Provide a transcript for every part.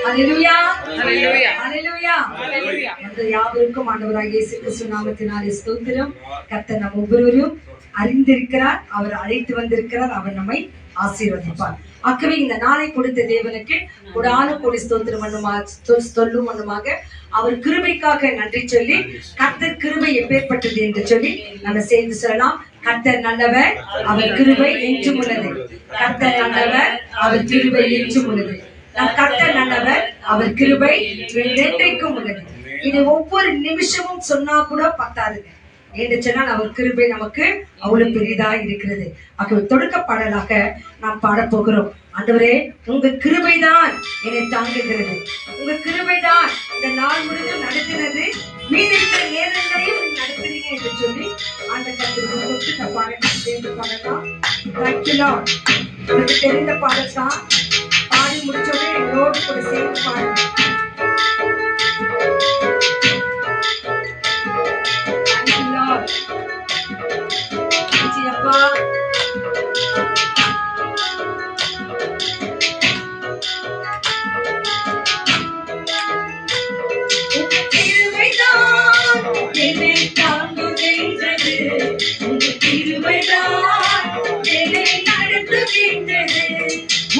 ஹல்லேலூயா ஹல்லேலூயா ஹல்லேலூயா ஹல்லேலூயா. யாவருக்கும் ஆண்டவராகிய இயேசு கிறிஸ்து நாமத்தினாலே ஸ்தோத்திரம். கர்த்தர் நம் ஒவ்வொருவரையும் அறிந்திருக்கிறார், அவர் அழைத்து வந்திருக்கிறார், அவர் நம்மை ஆசீர்வதிப்பார். ஆகவே இந்த நாளை கொடுத்த தேவனுக்கு கொடான கோடி ஸ்தோத்திரம் சொல்லுமாக அவர் கிருபைக்காக நன்றி சொல்லி, கர்த்தர் கிருபை எப்பேற்பட்டது என்று சொல்லி நம்ம சேர்ந்து சொல்லலாம். கர்த்தர் நல்லவர், அவர் கிருபை என்றும் உள்ளது. கர்த்தர் நல்லவர், அவர் கிருபை என்றும் உள்ளது. கர்த்தர் நல்லவர், அவர் கிருபை என்றைக்கும் உள்ளது. இது ஒவ்வொரு நிமிஷமும் சொன்னா கூட பத்தாதுங்க. என்று சொன்னால் அவர் கிருபை நமக்கு அவ்வளவு பெரிதா இருக்கிறது. ஆகவே தொடக்க பாடலாக நாம் பாடப்போகிறோம். ஆண்டவரே, உங்க கிருபைதான் என்னை தாங்குகிறது, உங்க கிருபைதான் இந்த நாள் முழுவதும் நடத்தினது, மீதி நேரங்களையும் நடத்துறீங்க என்று சொல்லி அந்த கருத்து இந்த பாடலை சேர்ந்து பாடலாம். உங்களுக்கு தெரிந்த பாடல் தான். பாடி முடிச்சோடனே எங்களோடு கூட சேர்ந்து பாடுங்க. அப்பா என்னை தாங்குகின்றது, உங்க கிருபைதான் என்னை நடத்துகின்றது,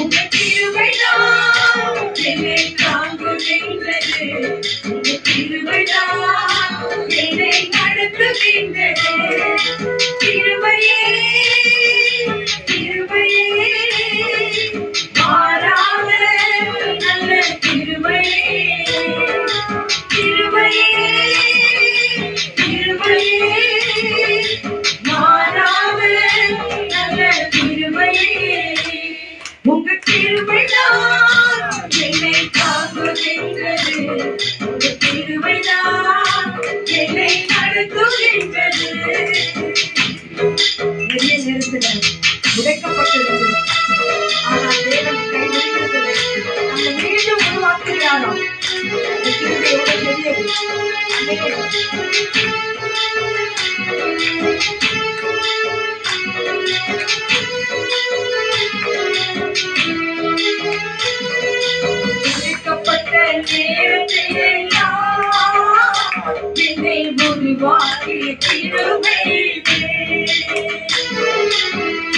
உங்க கிருபைதான் என்னை தாங்குகின்றது, உங்க கிருபைதான் என்னை நடத்துகின்றது. கிருபையே கிருபையே மாறாத நல்ல கிருபையே, கிருபையே கிருபையே மாறாத நல்ல கிருபையே, உங்க கிருபைதான் என்னை தாங்குகின்றது, உங்க கிருபைதான் என்னை நடத்துகின்றது. நிறைய நேரத்துல உடைக்கப்பட்டிருந்தது, ஆனால் தேவன் கைவிடுகிறதில்லை. நம்ம மீண்டும் உருவாக்குகிறாரோ அந்த கிருபை எவ்வளவு பெரியது. உடைக்கப்பட்ட நேரத்தையெல்லாம் என்னை உருவாக்கிய கிருபை,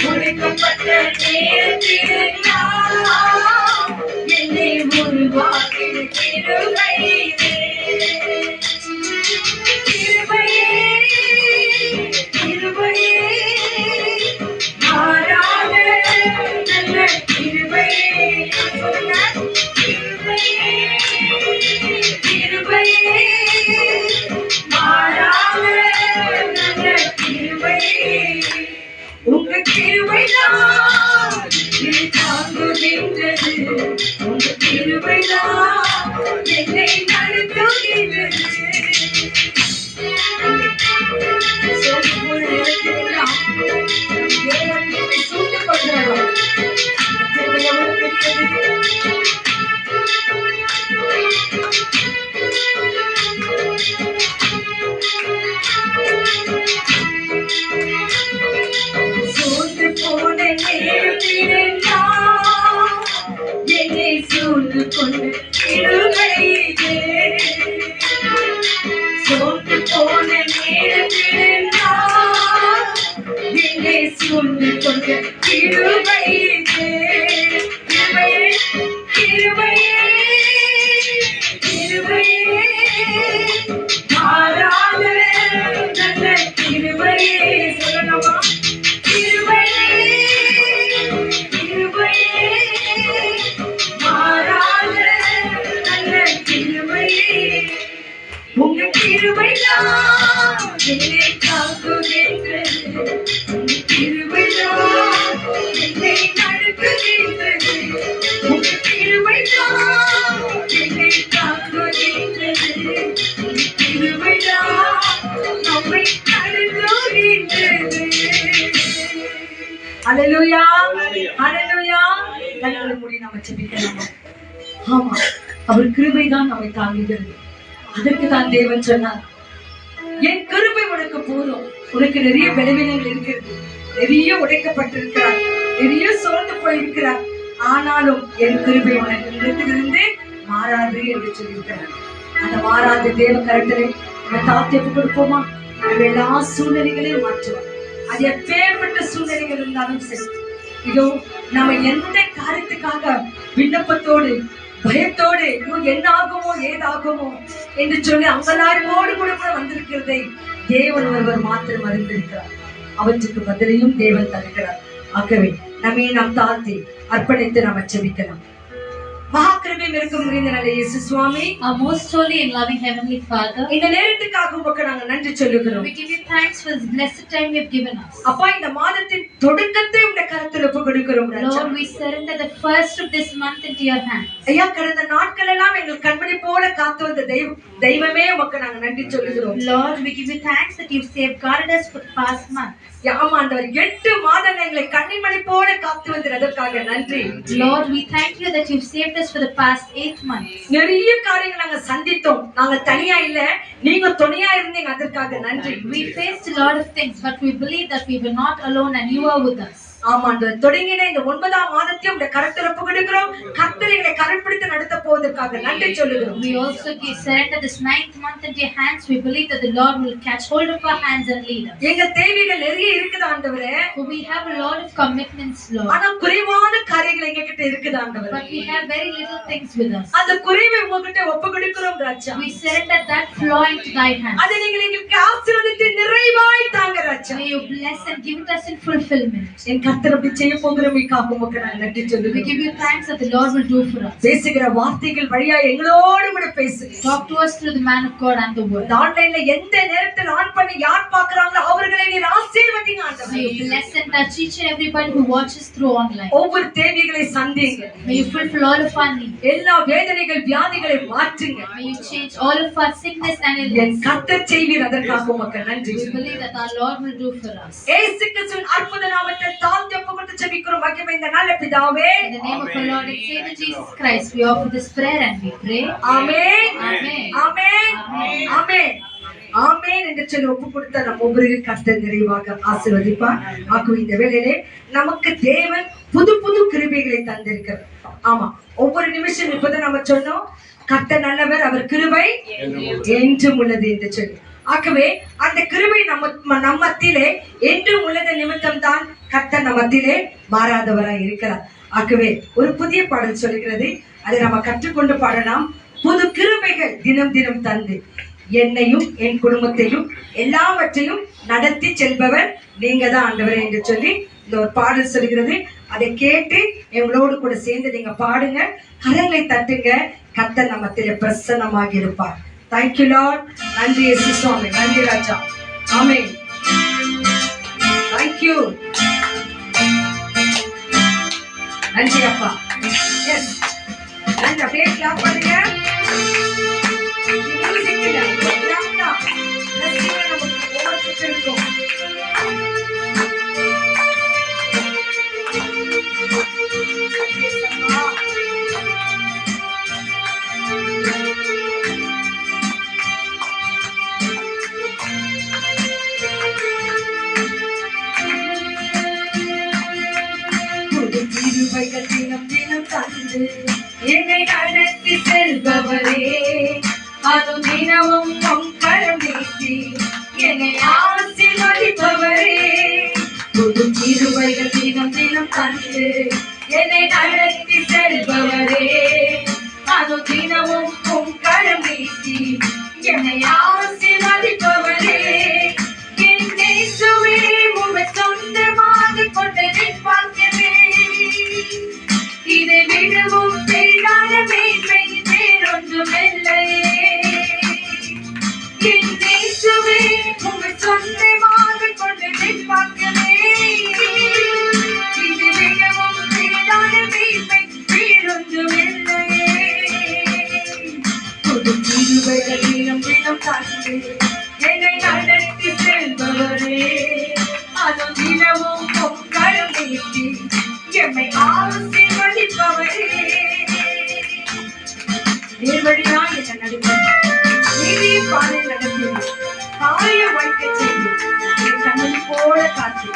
உடைக்கப்பட்ட நேரத்திலெல்லாம் என்னை உருவாக்கிய கிருபை, கிருபையே கிருபையே மாறாத நல்ல கிருபையே, கிருபையே கிருபையே மாறாத நல்ல கிருபையே, உங்க கிருபைதான் என்னை தாங்குகின்றது, உங்க கிருபைதான் என்னை நடத்துகின்றது. சூழ்ந்து கொண்டாடும் சூழ்ந்து போன நேரத்திலெல்லாம் என்னை சூழ்ந்து கொண்டு கிருபையே, சூழ்ந்து போன நேரத்திலெல்லாம் என்னை சூழ்ந்து கொண்டு கிருபையே, கிருபையே கிருபையே கிருபையே மாறாத நல்ல கிருபையே. சொல்லணுமா? கிருபையே கிருபையே மாறாத நல்ல கிருபையே, உங்க கிருபைதான் என்னை தாங்குகின்றது, உங்க கிருபைதான் என்னை நடத்துகின்றது, உங்க கிருபைதான் என்னை தாங்குகின்றது, உங்க கிருபைதான் நம்மை நடத்துகின்றது. ஹல்லேலூயா ஹல்லேலூயா. கண்களை மூடி நாம ஜெபிக்கலாம். ஆமா, அவர் கிருபைதான் நம்மை தாங்குகிறது. அதற்கு தான் தேவன் சொன்னார், என் கிருபை உனக்கு போதும், உனக்கு நிறைய பலவீனங்கள் இருக்கிறது, நிறைய உடைக்கப்பட்டிருக்கிறார், நிறைய சோர்ந்து போயிருக்கிறார். ஆனாலும் என் கிருபை உனக்கு இடத்திலிருந்து மாறாது என்று சொல்லியிருக்கிறார். அந்த மாறாத தேவ கரத்திலே நம்ம தாழ்த்தி கொடுப்போமா? நம்ம எல்லா சூழ்நிலைகளையும் மாற்றுவோம். அது எப்பேற்பட்ட சூழ்நிலைகள் இருந்தாலும் சரி. இதோ நம்ம எந்த காரியத்துக்காக விண்ணப்பத்தோடு பயத்தோடு என்ன ஆகுமோ ஏதாகுமோ என்று சொல்லி அங்கலாரோடு கூட வந்திருக்கிறதை தேவன் ஒருவர் மாத்திரம் அறிந்திருக்கிறார். அவற்றுக்கு பதிலையும் தேவன் தருகிறார். ஆகவே நம்மை நாம் தாழ்த்தி அர்ப்பணித்து நாம் ஜெபிக்கலாம். மகாகிருபையும் இருக்கும் நிறைந்த நல்ல இயேசு சுவாமி, our most holy and loving heavenly Father, இந்த நேரத்துக்காக உமக்கு நாங்கள் நன்றி சொல்லுகிறோம். we give you thanks for this blessed time you have given us. அப்பா, இந்த மாதத்தின் தொடக்கத்தை உம்முடைய கரத்தில் ஒப்புக்கொடுக்கிறோம். Lord, we surrender the first of this month into your hands. ஐயா, கடந்த நாட்கள் எல்லாம் எங்கள் கண்மணி போல காத்து வந்த தெய்வமே உமக்கு நாங்கள் நன்றி சொல்லுகிறோம். Lord, we give you thanks that you've safeguarded us for the past month. ஆமாண்டவர், 8 மாதங்கள் எங்களை கண்ணிமணி போல காத்து வந்தீர், அதற்காக நன்றி. Lord, we thank you that you've saved us for the past 8 months. நிறைய காரியங்கள் நாங்க சந்தித்தோம். நாங்க தனியா இல்ல, நீங்க துணையா இருந்தீங்க, அதற்காக நன்றி. We faced a lot of things, but we believe that we were not alone and you are with us. ஆமாண்டவர், தொடங்கின இந்த 9ஆம் மாதத்தையும் உடைய கரத்தில் ஒப்புக்கொடுக்கிறோம். கர்த்தர் எங்களை கருப்பிடித்து நடத்த போவதற்காக நன்றி சொல்லுகிறோம். We also surrender this 9th month into your hands. We believe that the Lord will catch hold of our hands and lead us. எங்க தேவைகள் நிறைய இருக்குது ஆண்டவரே. We have a lot of commitments, Lord. ஆனா குறைவான காரியங்கள் எங்க கிட்ட இருக்குது ஆண்டவரே. But we have very little things with us. அந்த குறைவை உங்ககிட்ட ஒப்புக்கொடுக்கிறோம் ராஜா. We surrender that flaw into thy hands. அதை நீங்கள் எங்களுக்கு ஆசீர்வதித்து நிறைவாய் தாங்க ராஜா. May you bless and give it us in fulfillment. என் கர்த்தர் அப்படி செய்ய போகிறமைக்காக உமக்கு நான் நன்றி சொல்லுகிறேன். We give you thanks that the Lord will do for us. பேசுகிற வார்த்தைகள் வழியா எங்களோடு கூட பேசுங்க. Talk to us through the man of God and the word. ஆன்லைன்ல எந்த நேரத்தில் ஆன் பண்ணி யார் பார்க்கறாங்களோ அவர்களை நீர் ஆசீர்வதிங்க ஆண்டவரே. May you bless and touch each and everybody who watches through online. ஒவ்வொரு தேவைகளை சந்திங்க. May you fulfill all of our needs. எல்லா வேதனைகள் வியாதிகளை மாற்றுங்க. May you change all of our sickness and N illness. கர்த்தர் செய்வீர், அதற்காக உமக்கு நன்றி. We believe that our Lord will do for us. இயேசு கிறிஸ்துவின் அற்புத நாமத்தில் தாழ்த்தி ஒப்புக்கொண்டு ஜெபிக்கிறோம் மகிமை இந்த நல்ல பிதாவே. In the name of our Lord and Savior Jesus Christ, we offer this prayer and we pray. Amen, Amen. Amen, Amen. ஆமென், ஆமென் என்று சொல்லி ஒப்பு கொடுத்த நம்ம ஒவ்வொருவரையும் கர்த்தர் நிறைவாக ஆசீர்வதிப்பார். ஆகவே இந்த வேளையிலே நமக்கு தேவன் புது புது கிருபைகளை தந்திருக்கிறார். ஆமா, ஒவ்வொரு நிமிஷம் இப்பதான் நம்ம சொன்னோம், கர்த்தர் நல்லவர், அவர் கிருபை என்றும் உள்ளது என்று சொல்லி. ஆகவே அந்த கிருபை நம்ம மத்தியிலே என்றும் உள்ளது நிமித்தம் தான் கர்த்தர் நம்ம மத்தியிலே மாறாதவராய் இருக்கிறார். ஆகவே ஒரு புதிய பாடல் சொல்கிறது, அதை நம்ம கற்றுக்கொண்டு பாடலாம். புது கிருபைகள் தினம் தினம் தந்து என்னையும் என் குடும்பத்தையும் எல்லாவற்றையும் நடத்தி செல்பவர் நீங்க தான் ஆண்டவர் என்று சொல்லி இந்த ஒரு பாடல் சொல்கிறது. அதை கேட்டு எங்களோடு கூட சேர்ந்து நீங்க பாடுங்க, கரங்களை தட்டுங்க. கர்த்தர் நம்ம மத்தியிலே பிரசன்னமாக இருப்பார். Thank you Lord. நன்றி இயேசு சுவாமி, நன்றி ராஜா. ஆமென். Thank you. நன்றி அப்பா. Yes. நன்றி, அப்படியே கிளாப் பண்ணுங்க. மியூசிக் இல்ல, கிளாப் தான். ரசிகர் நமக்கு ஓவர்ஃபிட் இருக்கும். கிருபைகள் தினம் தினம் தந்து என்னை நடத்தி செல்பவரே, அது தினமும் உம் கரம் நீட்டி என்னை ஆசீர்வதிப்பவரே. புது கிருபைகள் தினம் தினம் தந்து என்னை நடத்தி செல்பவரே, அது தினமும் உம் கரம் நீட்டி என்னை ஆசீர்வதிப்பவரே. என் இயேசுவே, உம்மை சொந்தமாக கொண்டு நிற்பார்க்கவே, இதை விடவும் பெரிதான மேன்மை வேறொன்றுமில்லையே. என் இயேசுவே, உம்மை சொந்தமாக கொண்டு நிற்பார்க்கவே, இதை விடவும் பெரிதான மேன்மை வேறொன்றுமில்லையே. புது கிருபைகள் தினம் தினம் தந்து என்னை நடத்தி செல்பவரே, அது தினமும் உம் கரம் நீட்டி எம்மை ஆசீர்வதிப்பவரே. நேர்வழியாய் என்னை நடத்தி நீதிய பாதையில் நடத்தி காய வைக்க செய்து என் கண்மணி போல காத்து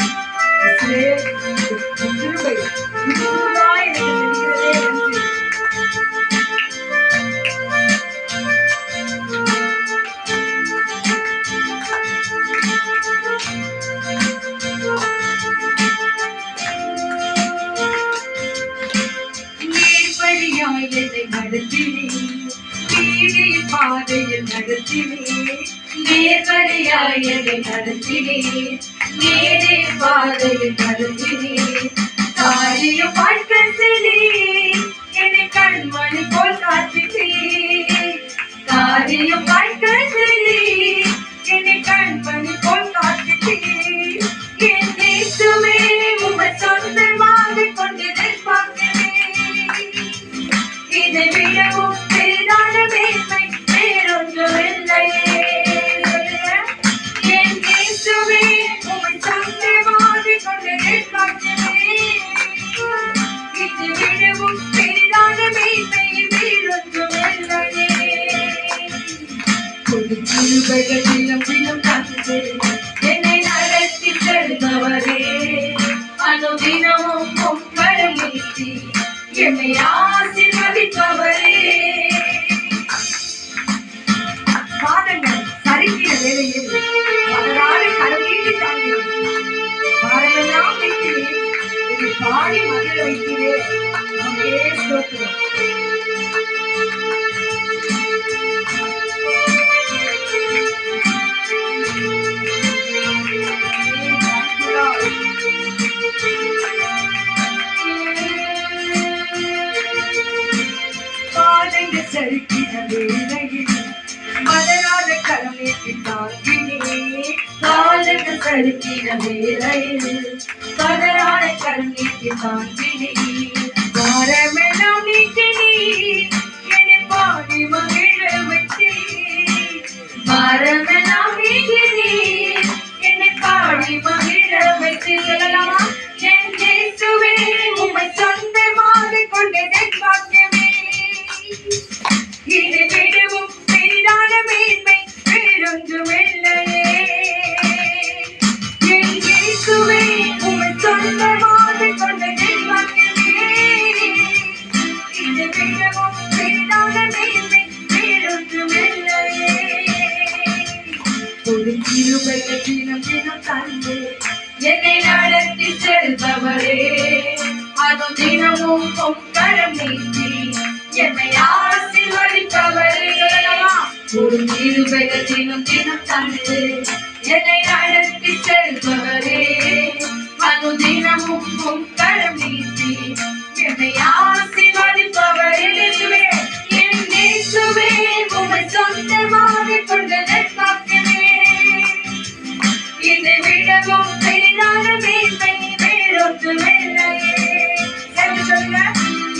மாற்றினீர், நேர்வழியாய் என்னை நடத்தினீர், நீதி பாதையில் நடத்தினீர், காரியம் பார்க்க செய்தீர், என்னை கண்மணி போல் காத்தினீர், காரியம் பார்க்க செய்தீர், என்னை கண்மணி போல் காத்தினீர், என் இயேசுவே உம்மை சொந்தமாக கொண்டு எதிர்பார்க்கிறேன், இதை விடவும் பெரிதான மேன்மை வேறொன்றுமில்லையே. என் இயேசுவே உம்மை சொந்தமாக கொண்டு எதிர்பார்க்கிறேன், இதை விடவும் பெரிதான மேன்மை வேறொன்றுமில்லையே. புது கிருபைகள் தினம் தினம் தந்து என்னை நடத்தி செல்பவரே, அனுதினமும் உம் கரம் நீட்டி என்னை ஆசீர்வதிப்பவரே. பாதங்கள் சரிக்கிற வேளையில் அதனால கரம் நீட்டி தாங்கினேன், பாரமெல்லாம் வைக்கிறேன், என்னை பாடி மகிழ வைக்கிறேன். உமக்கே ஸ்தோத்திரம். பாதங்கள் சரிக்கிற வேளையில் மலராத கரம் நீட்டி தாங்கினேன், பாதங்கள் சரிக்கிற வேளையில் மலராத கரம் நீட்டி தாங்கினேன், பாரமெல்லாம் நீக்கினீர், என்னை பாடி மகிழ வைத்தீர், பாரமெல்லாம் நீக்கினீர், என்னை பாடி மகிழ வைத்தீர். சொல்லலாமா? என் இயேசுவே உம்மை சொந்தமாக கொண்டு எதிர்பார்க்கிறேன், இதை விடவும் பெரிதான மேன்மை வேறொன்றுமில்லையே. என் இயேசுவே உம்மை சொந்தமாக கொண்டு எதிர்பார்க்கிறேன், இதை விடவும் பெரிதான மேன்மை வேறொன்றுமில்லையே. ஒரு கிருபையை தினம் தினம் தந்து என்னை நடத்தி செல்பவரே, அதுவும் தினமும் உம் கரம் நீட்டி என்னை ஆசீர்வதிப்பவரே. ஒரு கிருபைகள் தினம் தினம் தந்து என்னை நடத்தி செல்பவரே, அதுவும் தினமும் உம் கரம் நீட்டி என்னை ஆசீர்வதிப்பவரே. என் இயேசுவே உம்மை சொந்தமாக கொண்டு எதிர்பார்க்கிறேன், இதை விடவும் பெரிதான மேன்மை வேறொன்றுமில்லையே. சேர்ந்து சொல்லுங்க.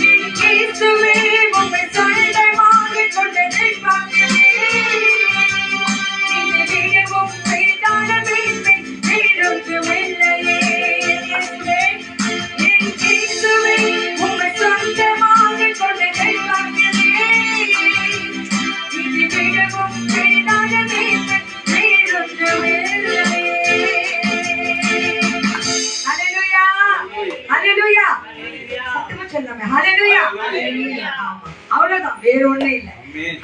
என் இயேசுவே உம்மை சொந்தமாக கொண்டு எதிர்பார்க்கிறேன், இதை விடவும் பெரிதான மேன்மை வேறொன்றுமில்லையே. என் இயேசுவே உம்மை சொந்தமாக கொண்டு எதிர்பார்க்கிறேன், இதை விடவும் பெரிதான மேன்மை வேறொன்றுமில்லையே. ஹல்லேலூயா, ஹல்லேலூயா. சத்தமா சொல்லாமே ஹல்லேலூயா. ஆமா, அவ்வளவுதான், வேற ஒண்ணே இல்ல.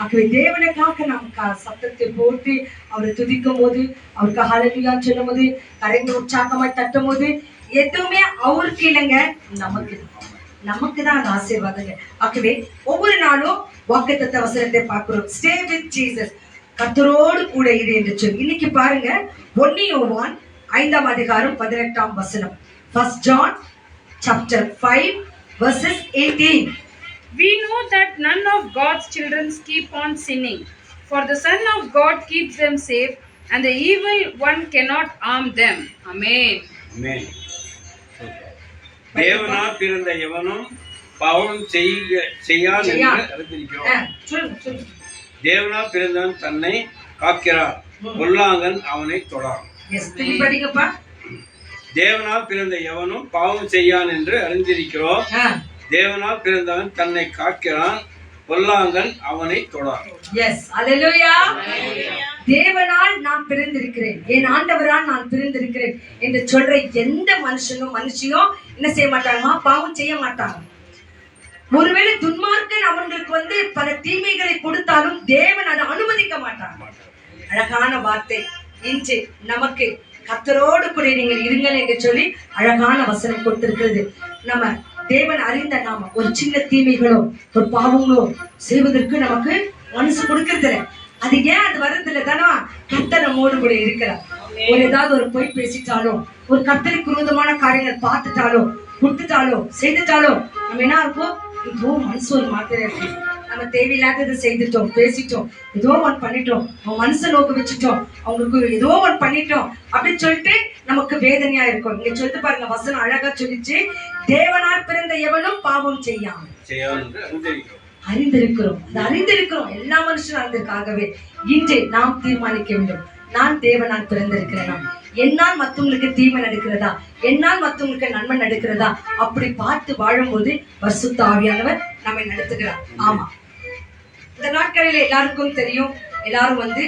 ஆகவே தேவனுக்காக நாம் சத்தத்தை போட்டு அவரை துதிக்கும் போது, அவருக்கு ஹல்லேலூயா சொல்லும் போது, கரைந்து உற்சாகமாய் தட்டும் போது, எதுவுமே அவருக்கு இல்லைங்க, நமக்கு தான் அந்த ஆசீர்வாதங்க. ஆகவே ஒவ்வொரு நாளும் வாக்குத்தத்த வசனத்தை பார்க்கிறோம். ஸ்டே வித் ஜீசஸ், கர்த்தரோடு கூட இரு என்று சொல்லி. இன்னைக்கு பாருங்க, 1 யோவான் 5ஆம் அதிகாரம் 18ஆம் வசனம். 1 John chapter 5 verses 18. We know that none of God's children keep on sinning, for the Son of God keeps them safe, and the evil one cannot harm them. Amen. Amen. தேவனால் பிறந்த எவனும் பாவம் செய்யான் என்று அறிந்திருக்கிறோம். தேவனால் பிறந்தவன் தன்னை காக்கிறார், பொல்லாங்கன் அவனை தொடான். தேவனால் பிறந்த எவனும் பாவம் செய்யான் என்று அறிந்திருக்கிறோம். தேவனால் பிறந்தவன் தன்னை காக்கிறான், பொல்லாங்கன் அவனை தொடான். எஸ், அல்லேலூயா. தேவனால் நான் பிறந்திருக்கிறேன், என் ஆண்டவரால் நான் பிறந்திருக்கிறேன் என்று சொல்ற எந்த மனுஷனும் மனுஷியும் என்ன செய்ய மாட்டாங்க? பாவம் செய்ய மாட்டாங்க. ஒருவேளை துன்மார்க்கன் அவங்களுக்கு பல தீமைகளை கொடுத்தாலும் தேவன் அதை அனுமதிக்க மாட்டாங்க. அழகான வார்த்தை இன்று நமக்கு, கர்த்தரோடு கூட நீங்கள் இருங்கள் என்று சொல்லி அழகான வசனம் கொடுத்திருக்கிறது. நம்ம தேவன் அறிந்த நாம ஒரு சின்ன தீமைகளோ ஒரு பாவங்களோ செய்வதற்கு நமக்கு மனசு கொடுக்கறது. அது ஏன் அது வர்றதில்ல தானா? கர்த்தர் நம்மோடு கூட இருக்கிறார். ஒரு ஏதாவது ஒரு பொய் பேசிட்டாலும், ஒரு கர்த்தருக்கு விரோதமான காரியங்கள் பார்த்துட்டாலோ, கொடுத்துட்டாலோ, செய்துட்டாலோ, நம்ம என்ன இருக்கும்? ஏதோ மனசு ஒரு மாதிரி இருக்கு, நம்ம தேவையில்லாததை செய்துட்டோம், பேசிட்டோம், ஏதோ ஒன்று பண்ணிட்டோம், அவங்க மனசை நோக்க வச்சுட்டோம், அவங்களுக்கு ஏதோ ஒன்று பண்ணிட்டோம் அப்படின்னு சொல்லிட்டு நமக்கு வேதனையா இருக்கும். இங்க சொல்லிட்டு பாருங்க, வசனம் அழகா சொல்லிச்சு, தேவனால் பிறந்த எவனும் பாவம் செய்யாமல் அறிந்திருக்கிறோம். அது அறிந்திருக்கிறோம், எல்லா மனுஷனும் அறிந்திருக்காகவே இன்று நாம் தீர்மானிக்க வேண்டும். நான் தேவனால் பிறந்திருக்கிறேனா? என்னால் மற்றவங்களுக்கு தீமை நடக்கிறதா? என்னால் மற்றவங்களுக்கு நன்மை நடக்கிறதா? அப்படி பார்த்து வாழும்போது பரிசுத்த ஆவியானவர் நம்மை நடத்துகிறார். ஆமா, இந்த நாட்களில் எல்லாருக்கும் தெரியும், எல்லாரும் வந்து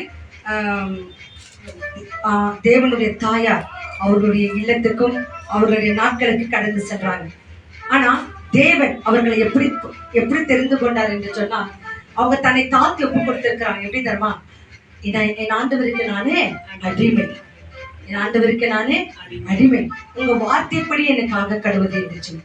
தேவனுடைய தாயார் அவர்களுடைய இல்லத்துக்கும் அவர்களுடைய நாட்களுக்கு கடந்து சென்றாங்க. ஆனா தேவன் அவர்களை எப்படி தெரிந்து கொண்டார் என்று சொன்னா, அவங்க தன்னை தாழ்த்தி ஒப்பு கொடுத்திருக்கிறாங்க. எப்படி தருமா? என் ஆண்டவருக்கு நானே அடிமை, என் ஆண்டவருக்கு நானே அடிமை, உங்க வார்த்தைப்படி எனக்காக கடவுது என்று சொல்லி.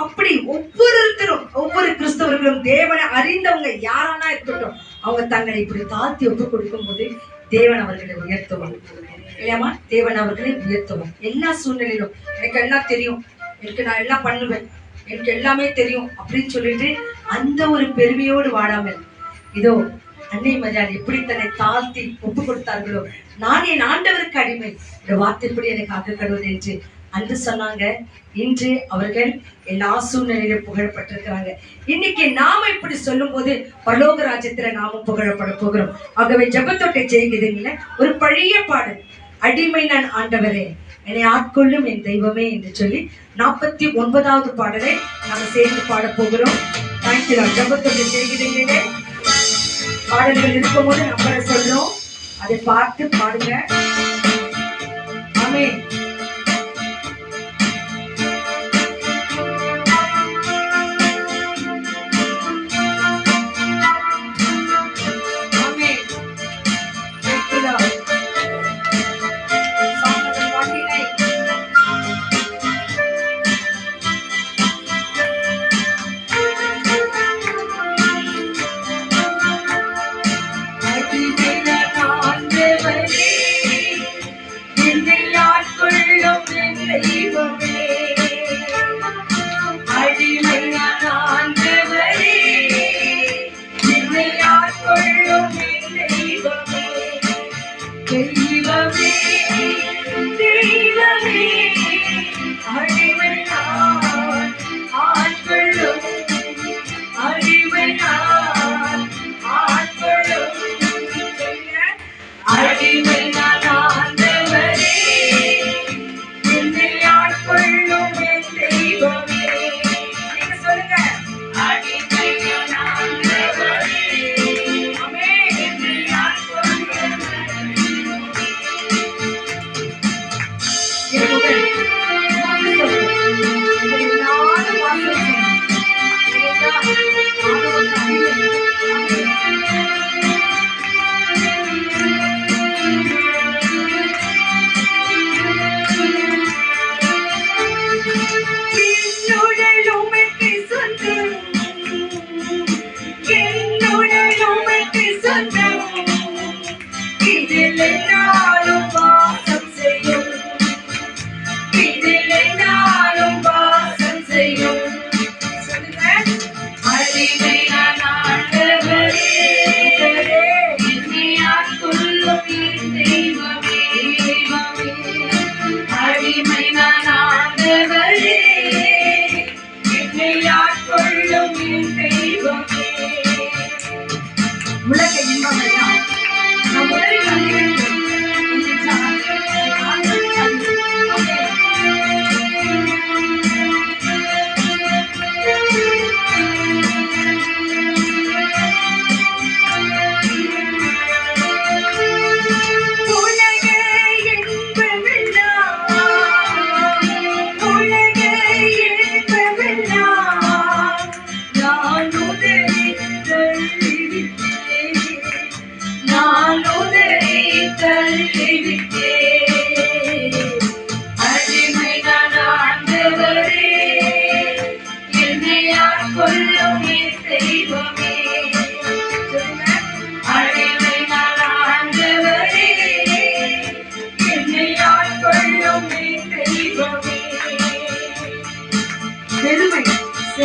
அப்படி ஒவ்வொருத்தரும், ஒவ்வொரு கிறிஸ்தவர்களும் தேவனை அறிந்தவங்க யாரானா இருக்கட்டும், அவங்க தங்களை இப்படி தாழ்த்தி ஒப்பு கொடுக்கும் போது தேவன் அவர்களை உயர்த்துவார் இல்லையாமா? தேவன் அவர்களை உயர்த்துவார். எல்லா சூழ்நிலையிலும் எனக்கு எல்லாம் தெரியும், எனக்கு நான் எல்லாம் பண்ணுவேன், எனக்கு எல்லாமே தெரியும் அப்படின்னு சொல்லிட்டு அந்த ஒரு பெருமையோடு வாழாமல், இதோ அன்னை மரியாள் எப்படி தன்னை தாழ்த்தி ஒப்பு கொடுத்தார்களோ, நான் என் ஆண்டவருக்கு அடிமை, இந்த வார்த்தைப்படி எனக்கு ஆக்கப்படுவது என்று அன்று சொன்னாங்க. இன்று அவர்கள் எல்லா சூழ்நிலையிலும் புகழப்பட்டிருக்கிறாங்க. இன்னைக்கு நாம இப்படி சொல்லும் போது பரலோக ராஜ்யத்துல நாமும் புகழப்பட போகிறோம். ஆகவே ஜெபத்தொட்டை செய்கிறீங்கள ஒரு பழைய பாடல், அடிமை நான் ஆண்டவரே என்னை ஆட்கொள்ளும் என் தெய்வமே என்று சொல்லி 49வது பாடலை நாம சேர்ந்து பாட போகிறோம். தேங்க்யூ. ஜெபத்தொட்டை செய்கிறீங்களே பாடல்கள் இருக்கும் போது நம்மள சொல்றோம், அதை பார்த்து பாடுங்க. ஆமென். என்னை ஆட்கொள்ளும்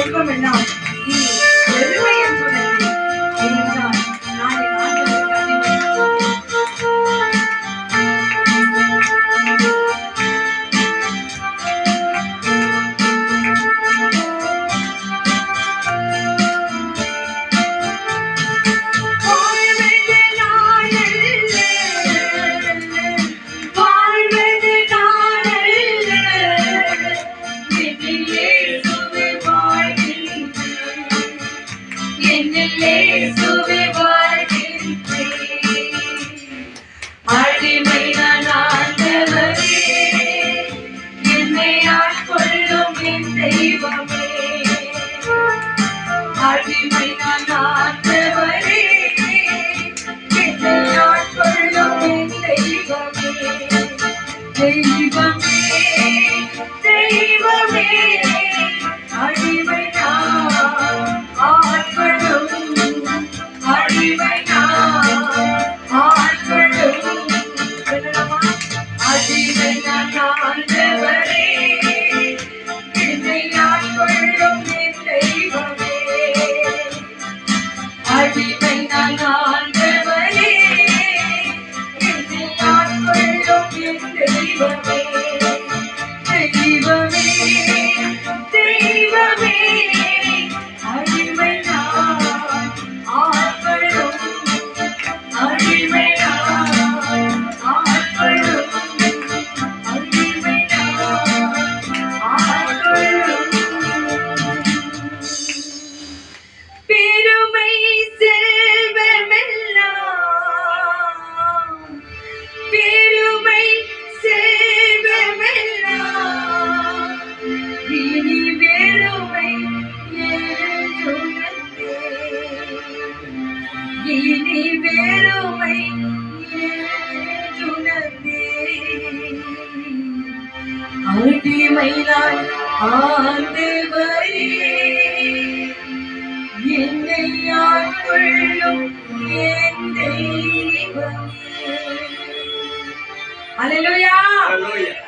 துன்பம் எல்லாம் நீ பெருமை என்று உணர்ந்து, ஏனென்றால் நான் என் ஆண்டவருக்கு அடிமை. அடிமை நான் ஆண்டவரே, என்னை ஆட்கொள்ளும் என் தெய்வமே. அடிமை நான் ஆண்டவரே, என்னை ஆட்கொள்ளும் என் தெய்வமே. தெய்வமே தெய்வமே, அடிமை நான் ஆட்கொள்ளும், அடிமை நான் ஆட்கொள்ளும். அடிமை நான் ஆண்டவரே, என்னை ஆட்கொள்ளும் என் தெய்வமே. அடிமை நான் ஆண்டவரே, என்னை ஆட்கொள்ளும் என் தெய்வமே. தெய்வமே தெய்வமே, அடிமை நான் ஆட்கொள்ளும், அடிமை நான் ஆட்கொள்ளும், அடிமை நான் ஆட்கொள்ளும். பெருமை செல்வமெல்லாம், பெருமை செல்வமெல்லாம் இனி வெறுமை என்றுணர்ந்தே, இனி வெறுமை என்றுணர்ந்தே. அடிமை நான் ஆண்டவரே, என்னை ஆட்கொள்ளும் என் தெய்வமே. அல்லேலூயா.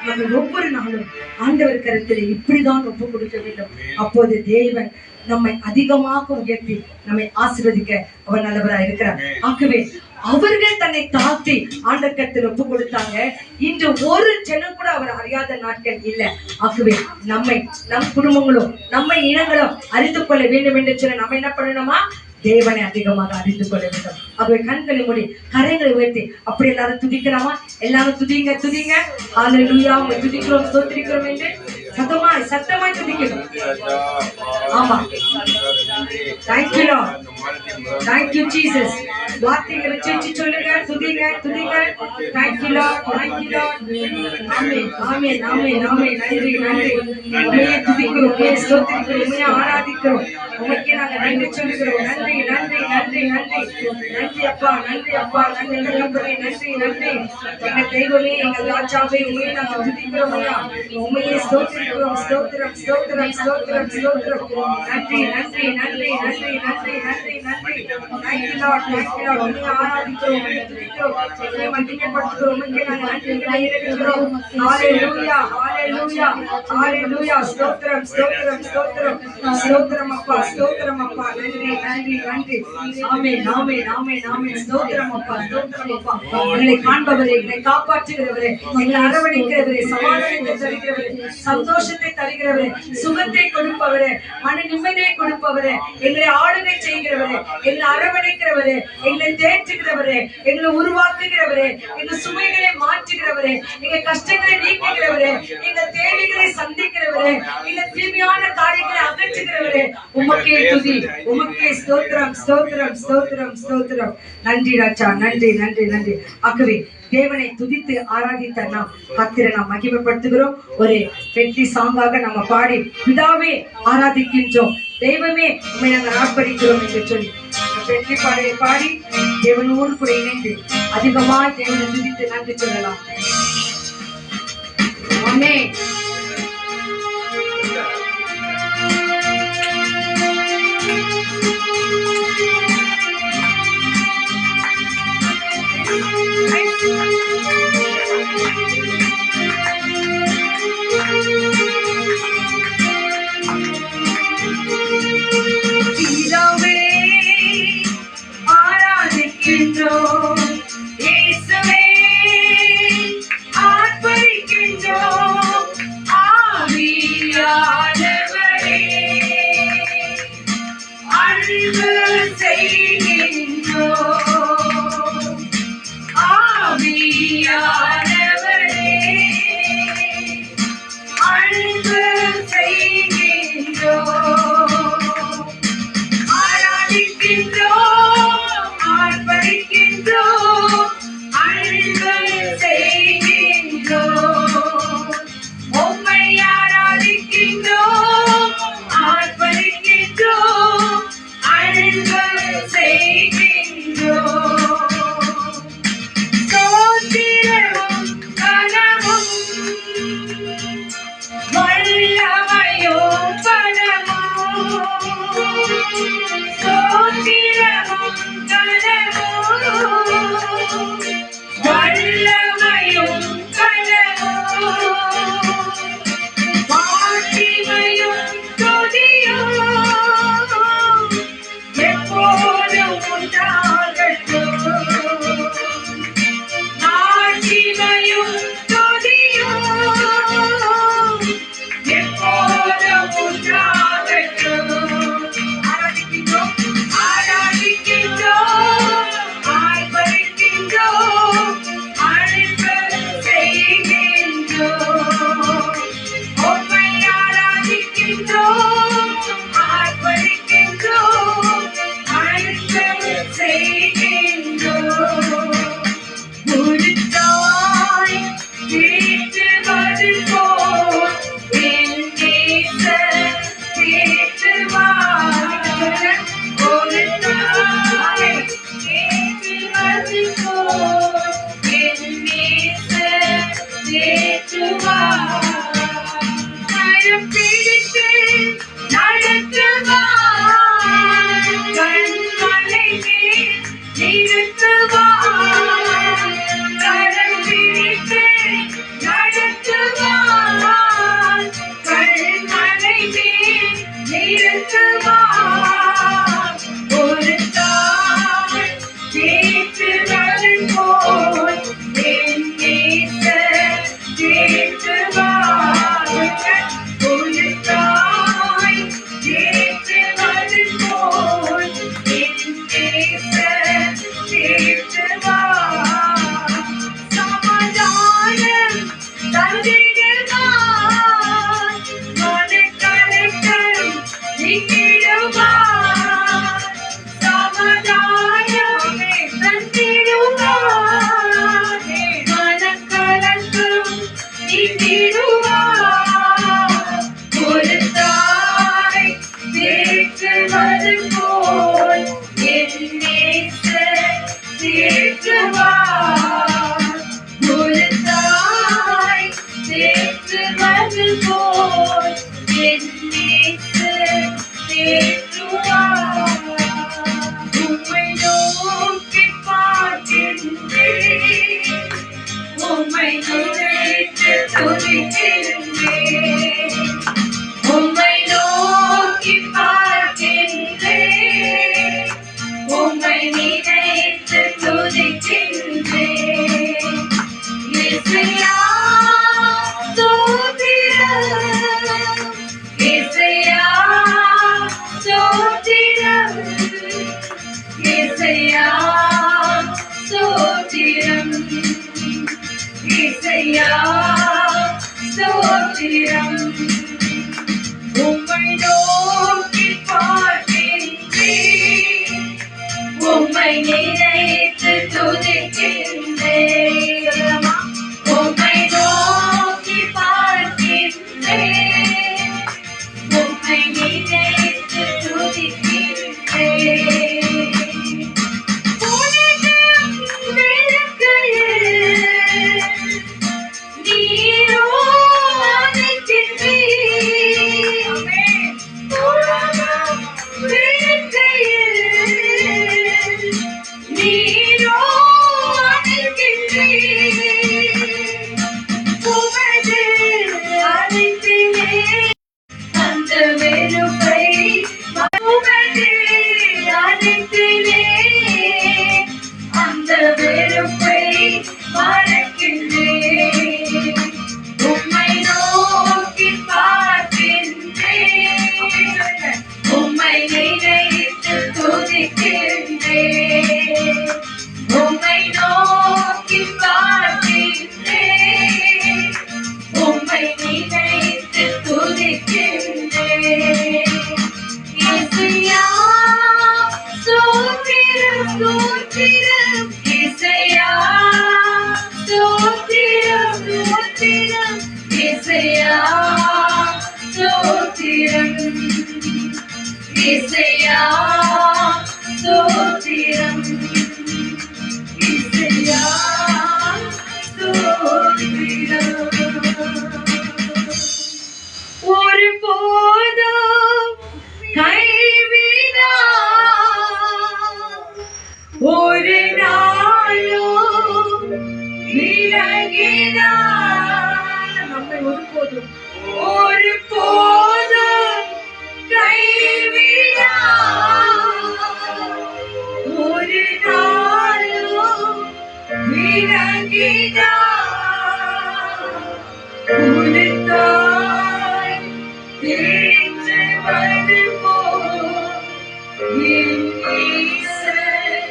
நம்ம ஒவ்வொரு நாளும் ஆண்டவர் கரத்தில் இப்படிதான் ஒப்பு கொடுக்க வேண்டும். அப்போது தேவன் நம்மை அதிகமாக உயர்த்தி நம்மை ஆசீர்வதிக்க அவர் நல்லவராக இருக்கிறார். ஆகவே அவர்கள் தன்னை தாழ்த்தி ஆண்டவர் கரத்தில் ஒப்பு கொடுத்தாங்க. இன்று ஒரு ஜனம் கூட அவர் அறியாத நாட்கள் இல்லை. ஆகவே நம்மை, நம் குடும்பங்களும் நம்ம இனங்களும் அறிந்து கொள்ள வேண்டும் என்று சொன்ன நம்ம என்ன பண்ணணுமா? தேவனை அதிகமாக அறிந்து கொள்ள வேண்டும். ஆகவே கண்களை மூடி கரைகளை உயர்த்தி அப்படி எல்லாரும் துதிக்கலாமா? எல்லாரும் துதிங்க துதிங்க. ஹல்லேலூயா, உம்மை துதிக்கிறோம் ஸ்தோத்திரிக்கிறோம் என்று சத்தமாய் துதிக்கணும். ஆமா, thank you Lord, thank you Jesus. வார்த்தைகளை வச்சு சொல்லுங்க, துதிங்க துதிங்க. thank you Lord, thank you Lord. ஆமென் ஆமென் ஆமென் ஆமென். நன்றி நன்றி. உம்மையே துதிக்கிறோம், உம்மையே ஸ்தோத்திரிக்கிறோம், உம்மையே ஆராதிக்கிறோம். உமக்கே நாங்கள் நன்றி சொல்லுகிறோம். நன்றி நன்றி நன்றி நன்றி நன்றி அப்பா, நன்றி அப்பா, நன்றி தகப்பனே, நன்றி நன்றி. எங்கள் தெய்வமே, எங்கள் ராஜாவே, உம்மையே நாங்கள் துதிக்கிறோம் ஐயா. உம்மையே ஸ்தோத்திரிக்கிறோம். ஸ்தோத்திரம் ஸ்தோத்திரம் ஸ்தோத்திரம் ஸ்தோத்திரம். நன்றி நன்றி நன்றி நன்றி நன்றி நன்றி நன்றி. Thank you Lord, thank you Lord. உம்மையே ஆராதிக்கிறோம், உம்மையே துதிக்கிறோம், உம்மையே மகிமைப்படுத்துகிறோம். உமக்கே நாங்கள் நன்றிகளை ஏறெடுக்கிறோம். ஹல்லேலூயா ஹல்லேலூயா ஹல்லேலூயா. ஸ்தோத்திரம் ஸ்தோத்திரம் ஸ்தோத்திரம் ஸ்தோத்திரம் அப்பா, ஸ்தோத்திரம் அப்பா. நன்றி நன்றி நன்றி. ஆமென் ஆமென் ஆமென் ஆமென். ஸ்தோத்திரம் அப்பா, ஸ்தோத்திரம் அப்பா. எங்களை காண்பவரே, எங்களை காப்பாற்றுகிறவரே, எங்களை அரவணைக்கிறவரே, சமாதானத்தை தருகிறவரே, சந்தோஷத்தை தருகிறவரே, சுகத்தை கொடுப்பவரே, மன நிம்மதியை கொடுப்பவரே, எங்களை ஆளுகை செய்கிறவரே, எங்களை அரவணைக்கிறவரே, எங்களை தேற்றுகிறவரே, எங்களை உருவாக்குகிறவரே, எங்கள் சுமைகளை மாற்றுகிறவரே, எங்கள் கஷ்டங்களை நீக்குகிறவரே, எங்கள் தேவைகளை சந்திக்கிறவரே, எங்கள் தீமையான காரியங்களை அகற்றுகிறவரே, உமக்கே துதி, உமக்கே ஸ்தோத்திரம் ஸ்தோத்திரம் ஸ்தோத்திரம் ஸ்தோத்திரம். நன்றி ராஜா, நன்றி நன்றி நன்றி. ஆகவே தேவனை துதித்து ஆராதித்த நாம் கர்த்தரை நாம் மகிமைப்படுத்துகிறோம். ஒரு வெற்றி சாங்காக நம்ம பாடி பிதாவே ஆராதிக்கின்றோம், தெய்வமே உண்மை நாங்கள் ஆர்ப்பரிக்கிறோம் என்று சொல்லி வெற்றி பாடலை பாடி தேவனோடு கூட இணைந்து அதிகமாய் தேவனை துதித்து நன்றி சொல்லலாம். ஆமென். ஸ்தோத்திரமும் கனமும் வல்லமையும் கனமும் மாட்சிமையும் துதியும் எப்போதும் உண்டாகட்டும். மாட்சிமையும் துதியும் எப்போதும் உண்டாகட்டும். ஆராதிக்கின்றோம், ஆராதிக்கின்றோம், ஆர்ப்பரிக்கின்றோம், அழைப்பு செய்கின்றோம். உம்மை ஆராதிக்கின்றோம், ஆர்ப்பரிக்கின்றோம், அழைப்பு செய்கின்றோம். ஒரு தாய் தேற்றுவது போல் என் நேசர் தேற்றுவார். ஒரு தாய் தேற்றுவது போல் என் நேசர் தேற்றுவார். கரம் பிடித்து நடத்துவார், கண்மலை மேல் நிறுத்துவார். கரம் பிடித்து நடத்துவார், கண்மலை மேல் நிறுத்துவார். ஒரு தாய் தேற்றுவது போல் என் நேசர் தேற்றுவார். ஒரு தாய் தேற்றுவது போல் என் நேசர் தேற்றுவார். சமாதானம் தந்திடுவார், மனக்கலக்கம் நீக்கிடுவார். சமாதானம் தந்திடுவார், மனக்கலக்கம் நீக்கிடுவார். ஒரு தாய் தேற்றுவது போல் என் நேசர் தேற்றுவார். ஒரு தாய் தேற்றுவது போல் என் நேசர் தேற்றுவார். உம்மை நோக்கி பார்க்கின்றேன், உம்மை நினைத்து துதிக்கின்றேன். உம்மை நோக்கி பார்க்கின்றேன், உம்மை நினைத்து துதிக்கின்றேன். இசையா ஸ்தோத்திரம், இசையா ஸ்தோத்திரம், இசையா ஸ்தோத்திரம், இசையா ஸ்தோத்திரம். உம்மை நோக்கி பார்க்கின்றேன், உம்மை நினைத்து துதிக்கின்றேன். உம்மை நோக்கி பார்க்கின்றேன், உம்மை நினைத்து துதிக்கின்றேன். உனது வெறுக்கையில் நீரோ அணைக்கின்றீர். உனது வெறுக்கையில் நீரோ அணைக்கின்றீர். உமது அணைப்பிலே அந்த வெறுப்பை உமது அணைப்பிலே அந்த வெறுப்பை மறக்கின்றேன். உம்மை நோக்கி பார்க்கின்றேன், உம்மை நினைத்து துதிக்கின்றேன். உம்மை நோக்கி பார்க்கின்றேன், உம்மை நினைத்து துதிக்கின்றேன். இசையா ஸ்தோத்திரம், ஸ்தோத்திரம், இசையா ஸ்தோத்திரம், ஸ்தோத்திரம், இசையா ஸ்தோத்திரம், இசையா ஸ்தோத்திரம், இசையா ஸ்தோத்திரம். ஒரு போதும் கைவிடா தேற்றுவது போல் என் ஈசன்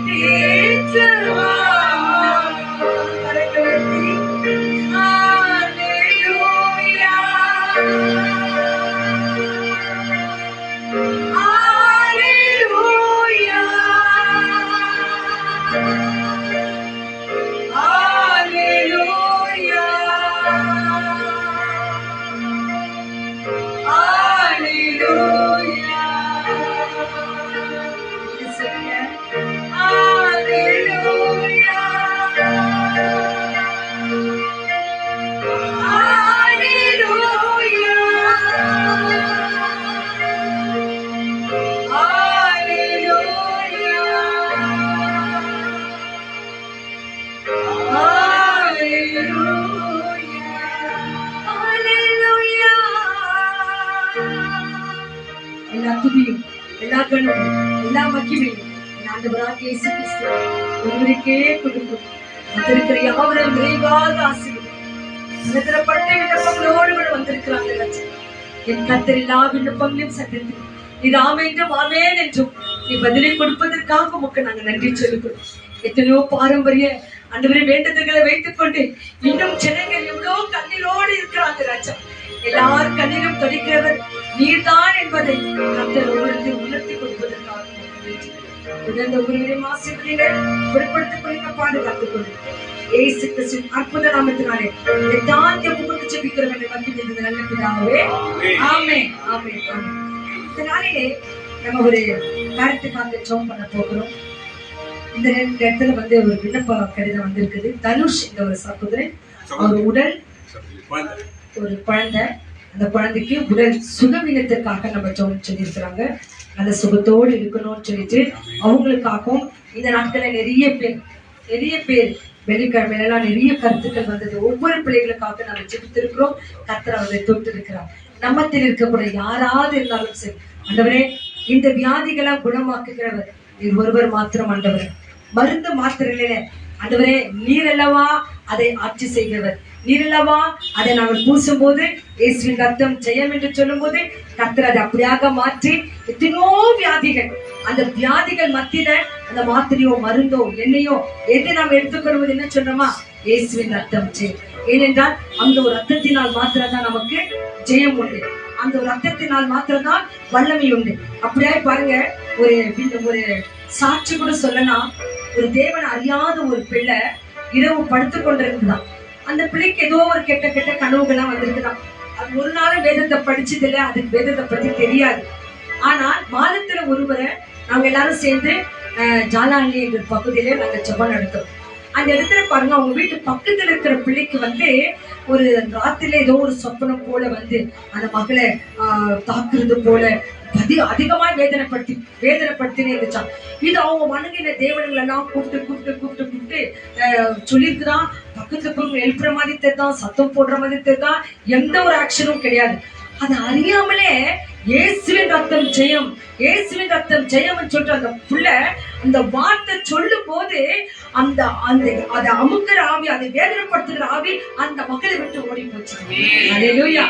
தேற்றுவார். எல்லா துதியும், எல்லா கனவும், எல்லா மகிமையும் ஆண்டவராகிய இயேசு கிறிஸ்து ஒருவருக்கே கொடுக்கும். வந்திருக்கிற யாவரும் விரைவாக ஆசீர்வதிக்கப்பட்ட விண்ணப்பங்களோடு கூட வந்திருக்கிறாங்க. என் கர்த்தர் எல்லா விண்ணப்பங்களையும் சந்தித்து நீ ஆமென் என்றும் ஆமென் என்றும் நீ பதிலை கொடுப்பதற்காக உமக்கு நாங்க நன்றி சொல்லுகிறோம். எத்தனையோ பாரம்பரிய ஆண்டவரே வேண்டுதல்களை வைத்துக் கொண்டு இன்னும் ஜனங்கள் எவ்வளவு கண்ணீரோடு இருக்கிறாங்க ராஜா. எல்லாரும் கண்ணீரும் தொடைக்கிறவர் நீர்தான் என்பதை கர்த்தர் ஒவ்வொருத்தையும் உணர்த்தி கொடுப்பதற்காக உணர்ந்த ஒருவரையும் ஆசீர்வதிங்க, பொருட்படுத்திக் கொள்ளுங்க, பாதுகாத்துக் கொள்ளுங்க. இயேசு கிறிஸ்துவின் அற்புத நாமத்தினாலே தாழ்த்தி புகழ்ந்து ஜெபிக்கிறோம் என்று மகிழ்ந்து நல்ல பிதாவே. ஆமென், ஆமென், ஆமென். இந்த நாளிலே நம்ம ஒரு காரியத்துக்காக ஜெபம் பண்ண போகிறோம். இந்த இடத்துல ஒரு விண்ணப்ப கடிதம் வந்திருக்குது. தனுஷ் என்ற ஒரு சகோதரன், அவர் உடல் ஒரு குழந்தை, அந்த குழந்தைக்கு உடல் சுகவீனத்திற்காக நம்ம ஜெபம் சொல்லியிருக்கிறாங்க. நல்ல சுகத்தோடு இருக்கணும்னு சொல்லிட்டு அவங்களுக்காகவும் இந்த நாட்கள்ல நிறைய பேர் வெள்ளிக்கிழமையெல்லாம் நிறைய கருத்துக்கள் வந்தது. ஒவ்வொரு பிள்ளைகளுக்காக நம்ம ஜெபித்திருக்கிறோம். கர்த்தர் அவரை தொட்டு இருக்கிறார். நம்மத்தில் இருக்கக்கூடிய யாராவது இருந்தாலும் சரி, ஆண்டவரே இந்த வியாதிகளை குணமாக்குகிறவர் நீர் ஒருவர் மாத்திரம் ஆண்டவர். மருந்து மாத்திரையில ஆண்டவரே நீர் அல்லவா அதை ஆட்சி செய்கிறவர், நீர் அல்லவா அதை நாங்கள் பூசும் போது இயேசுவின் ரத்தம் ஜெயம் என்று சொல்லும் போது கர்த்தர் அதை அப்படியாக மாற்றி எத்தனையோ வியாதிகள், அந்த வியாதிகள் மத்தியில அந்த மாத்திரையோ மருந்தோ எண்ணெயோ எது நாம் எடுத்துக்கொள்வது என்ன சொல்றோமா, இயேசுவின் ரத்தம் ஜெயம். ஏனென்றால் அந்த ஒரு ரத்தத்தினால் மாத்திரம் தான் நமக்கு ஜெயம் உண்டு, அந்த ஒரு ரத்தத்தினால் மாத்திரம் தான் வல்லமை உண்டு. அப்படியே பாருங்க, ஒரு சாட்சி கூட சொல்லலாம். ஒரு தேவன் அறியாத ஒரு பிள்ளை இரவு படுத்து கொண்டிருக்குதான். அந்த பிள்ளைக்கு ஏதோ ஒரு கெட்ட கனவுகள்லாம் வந்திருக்குதான். அது ஒரு நாளும் வேதத்தை படிச்சது இல்லை, அதுக்கு வேதத்தை பத்தி தெரியாது. ஆனால் மாதத்துல ஒருவரை நாங்க எல்லாரும் சேர்ந்து ஜாலாண்டி என்ற பகுதியில நாங்க ஜெபம் நடத்தோம். அந்த இடத்துல பாருங்க, அவங்க வீட்டு பக்கத்துல இருக்கிற பிள்ளைக்கு ஒரு ராத்திரில ஏதோ ஒரு சொப்பனம் போல அந்த மகளை தாக்குறது போல அதிகமா வேதனைப்படுத்தினே இருந்துச்சான். இது அவங்க வணங்கின தேவனங்கள் எல்லாம் கூப்பிட்டு சொல்லியிருக்குதான். பக்கத்துல எழுப்புற மாதிரி தெரிதான், சத்தம் போடுற மாதிரி தெரிதான், எந்த ஒரு ஆக்ஷனும் கிடையாது. அது அறியாமலே இயேசுவின் ரத்தம் ஜெயம், இயேசுவின் ரத்தம் ஜெயம் சொல்லிட்டு அந்த புள்ள அந்த வார்த்தை சொல்லும் போது அதை அமுக்கிற ஆவி, அதை வேதனைப்படுத்துகிற ஆவி அந்த மக்களை விட்டு ஓடி போச்சு. அல்லேலூயா.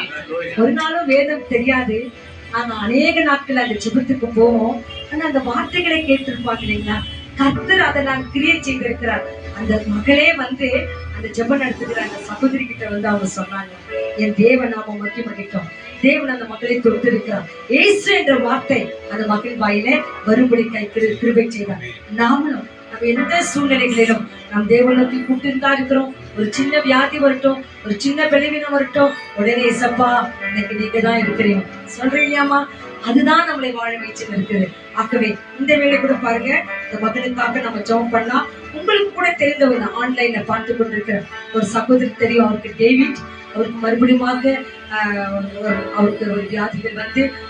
ஒரு நாளும் வேதம் தெரியாது. நாங்க அநேக நாட்கள் அந்த ஜெபத்துக்கு போவோம். ஆனா அந்த வார்த்தைகளை கேட்டிருப்பாங்க இல்லைங்களா, கர்த்தர் அதை நான் கிரியை செய்திருக்கிறார். அந்த மகளே அந்த ஜெபம் நடத்துகிற அந்த சகோதரி கிட்ட அவங்க சொன்னாங்க, என் தேவன் நாம மகிமைக்கும், தேவன் அந்த மக்களை தொடுத்திருக்கிறார். இயேசு என்ற வார்த்தை அந்த மகள் வாயில வரும்படி கிருபை செய்தார். நாமளும் நம்ம எந்த சூழ்நிலைகளிலும் நம் தேவனுக்கு கூப்பிட்டு இருக்கிறோம். ஒரு சின்ன வியாதி வரட்டும், ஒரு சின்ன பலவீனம் வரட்டும், உடனே சப்பா இன்னைக்கு நீங்க தான் இருக்கிறீங்க சொல்றீங்களாமா, அதுதான் நம்மளை வாழ வைச்சு இருக்குது. ஆகவே இந்த வேலை கூட பாருங்க, இந்த மகனுக்காக நம்ம ஜெபம் பண்ணலாம். உங்களுக்கு கூட தெரிந்தவங்க ஆன்லைன்ல பார்த்து கொண்டிருக்கிற ஒரு சகோதரி தெரியும், அவருக்கு டேவிட், அவருக்கு மறுபடியும் அவருக்கு ஒரு வியாதிகள்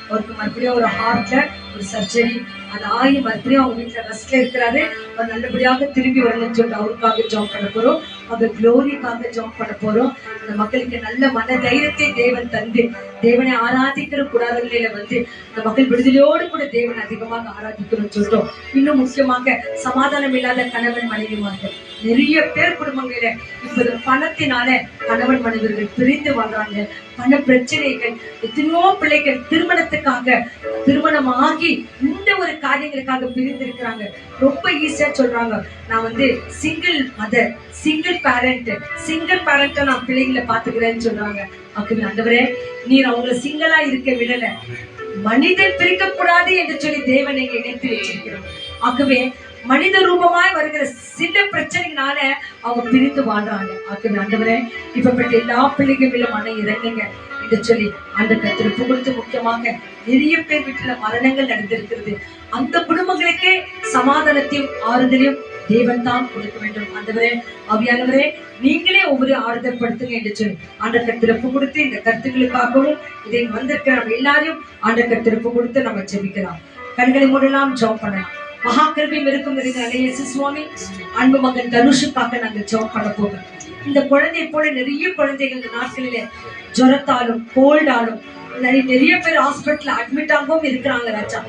அவருக்கு மறுபடியும் ஒரு ஹார்ட்ல ஒரு சர்ஜரி அது ஆகி மறுபடியும் அவங்க வீட்டுல ரெஸ்ட்ல இருக்கிறாரு. அவர் நல்லபடியாக திரும்பி வரணும்னு சொல்லிட்டு அவருக்காக ஜெபம் பண்ண போறோம். அவர் குளோரிக்காக ஜெபம் பண்ண போறோம். அந்த மக்களுக்கு நல்ல மன தைரியத்தை தேவன் தந்து தேவனை ஆராதிக்கிற கூடாரங்களில அந்த மக்கள் விடுதலையோடு கூட தேவன் அதிகமாக ஆராதிக்கணும்னு சொல்லிட்டோம். இன்னும் முக்கியமாக சமாதானம் இல்லாத கணவன் கணவன் மனைவிமார்கள் நிறைய பேர் குடும்பங்களில இப்போது பணத்தினால கணவன் மனைவிகள் பிரிந்து வாழ்றாங்க. பண பிரச்சனைகள், எத்தனையோ பிள்ளைகள் திருமணமாகி இந்த ஒரு காரியங்களுக்காக பிரிந்து இருக்கிறாங்க. ரொம்ப ஈஸியா சொல்றாங்க, நான் சிங்கிள் மதர், சிங்கிள் பேரண்ட் நான் பிள்ளைங்களை பாத்துக்கிறேன்னு சொல்றாங்க. அப்படி ஆண்டவரே, நீர் அவங்களை சிங்கிளா இருக்க விடல, மனிதன் பிரிக்க கூடாது என்று சொல்லி தேவனை இணைத்து வச்சிருக்கிறோம். ஆகவே மனித ரூபமாய் வருகிற சில பிரச்சனைனால அவங்க பிரிந்து வாழ்றாங்க. ஆகவே ஆண்டவரே, இப்பப்பட்ட எல்லா பிள்ளைகளும் மன இறங்குங்க என்று சொல்லி அந்த கத்திருப்பு கொடுத்து, முக்கியமாக நிறைய பேர் வீட்டுல மரணங்கள் நடந்திருக்கிறது. அந்த குடும்பங்களுக்கே சமாதானத்தையும் ஆறுதலையும் தேவன் தான் கொடுக்க வேண்டும். ஆண்டவரே, ஆவியானவரே, நீங்களே ஒவ்வொரு ஆறுதல் படுத்துங்க என்று சொல்லி ஆண்ட கத்திருப்பு கொடுத்து, இந்த கருத்துக்களுக்காகவும் இதை வந்திருக்கிற நம்ம எல்லாரையும் ஆண்ட கத்திருப்பு கொடுத்து நம்ம ஜெபிக்கலாம். கண்களை மூடலாம், ஜெபம் பண்ணலாம். மகா கிருபையும் இருக்கும் இயேசு சுவாமி, அன்பு மகன் தனுஷுக்காக நாங்கள் ஜெபம் பண்ண போகிறோம். இந்த குழந்தை போல நிறைய குழந்தைகள் இந்த நாட்களில ஜுரத்தாலும் கோல்டாலும் நிறைய பேர் ஹாஸ்பிட்டல் அட்மிட் ஆகவும் இருக்கிறாங்க. ராஜா,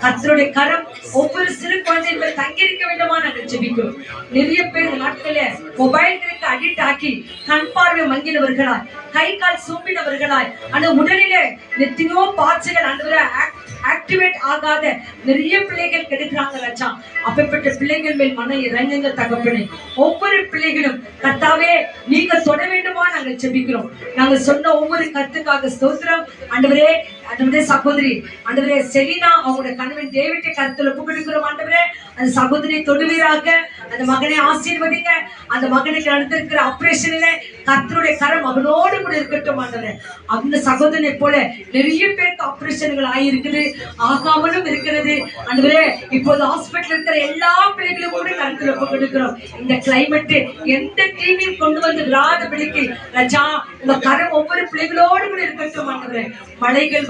கர்த்தருடைய கரம் ஒவ்வொரு சிறு குழந்தைகள் தங்கியிருக்க வேண்டுமா நாங்கள் ஜெபிக்கிறோம். நிறைய பேர் இந்த நாட்களில மொபைல்களுக்கு அடிக்ட் ஆக்கி கண் பார்வை மங்கினவர்களாய், கை கால் சூம்பினவர்களாய், அந்த உடலிலே எத்தனையோ பார்ட்ஸ்கள் ஆக்டிவேட் ஆகாத நிறைய பிள்ளைகள் கிடைக்கிறாங்க. ராஜா, அப்பேற்பட்ட பிள்ளைகள் மேல் மன இறங்குங்க தகப்பனே. ஒவ்வொரு பிள்ளைகளும் கர்த்தாவே நீங்க தொட வேண்டுமா நாங்கள் ஜெபிக்கிறோம். நாங்க சொன்ன ஒவ்வொரு கருத்துக்காக ஸ்தோத்திரம். ஆண்டவரே, சகோதரி ஆண்டவரே செலினா, அவங்களுடைய கணவன் டேவிட்டை கருத்துல ஒப்புக்கொடுக்கிறோம். ஆண்டவரே, அந்த சகோதரி தொடுவீராக, அந்த மகனை ஆசீர்வதிங்க. அந்த மகனுக்கு நடந்திருக்கிற ஆபரேஷன்ல கர்த்தருடைய கரம் மகனோடு கூட இருக்கட்டும். ஆண்டவரே, அந்த சகோதரனை போல நிறைய பேருக்கு ஆபரேஷன்கள் ஆகியிருக்குது, ஆகாமலும் இருக்கிறது. ஆண்டவரே, இப்போது ஹாஸ்பிட்டல் இருக்கிற எல்லா பிள்ளைகளும் கூட கருத்துல ஒப்புக்கொடுக்கிறோம். இந்த கிளைமேட் எந்த டிவியும் கொண்டு வந்து விடாதபடிக்கு ராஜா, உங்க கரம் ஒவ்வொரு பிள்ளைகளோடு கூட இருக்கட்டும். ஆண்டவரே, மழைகள்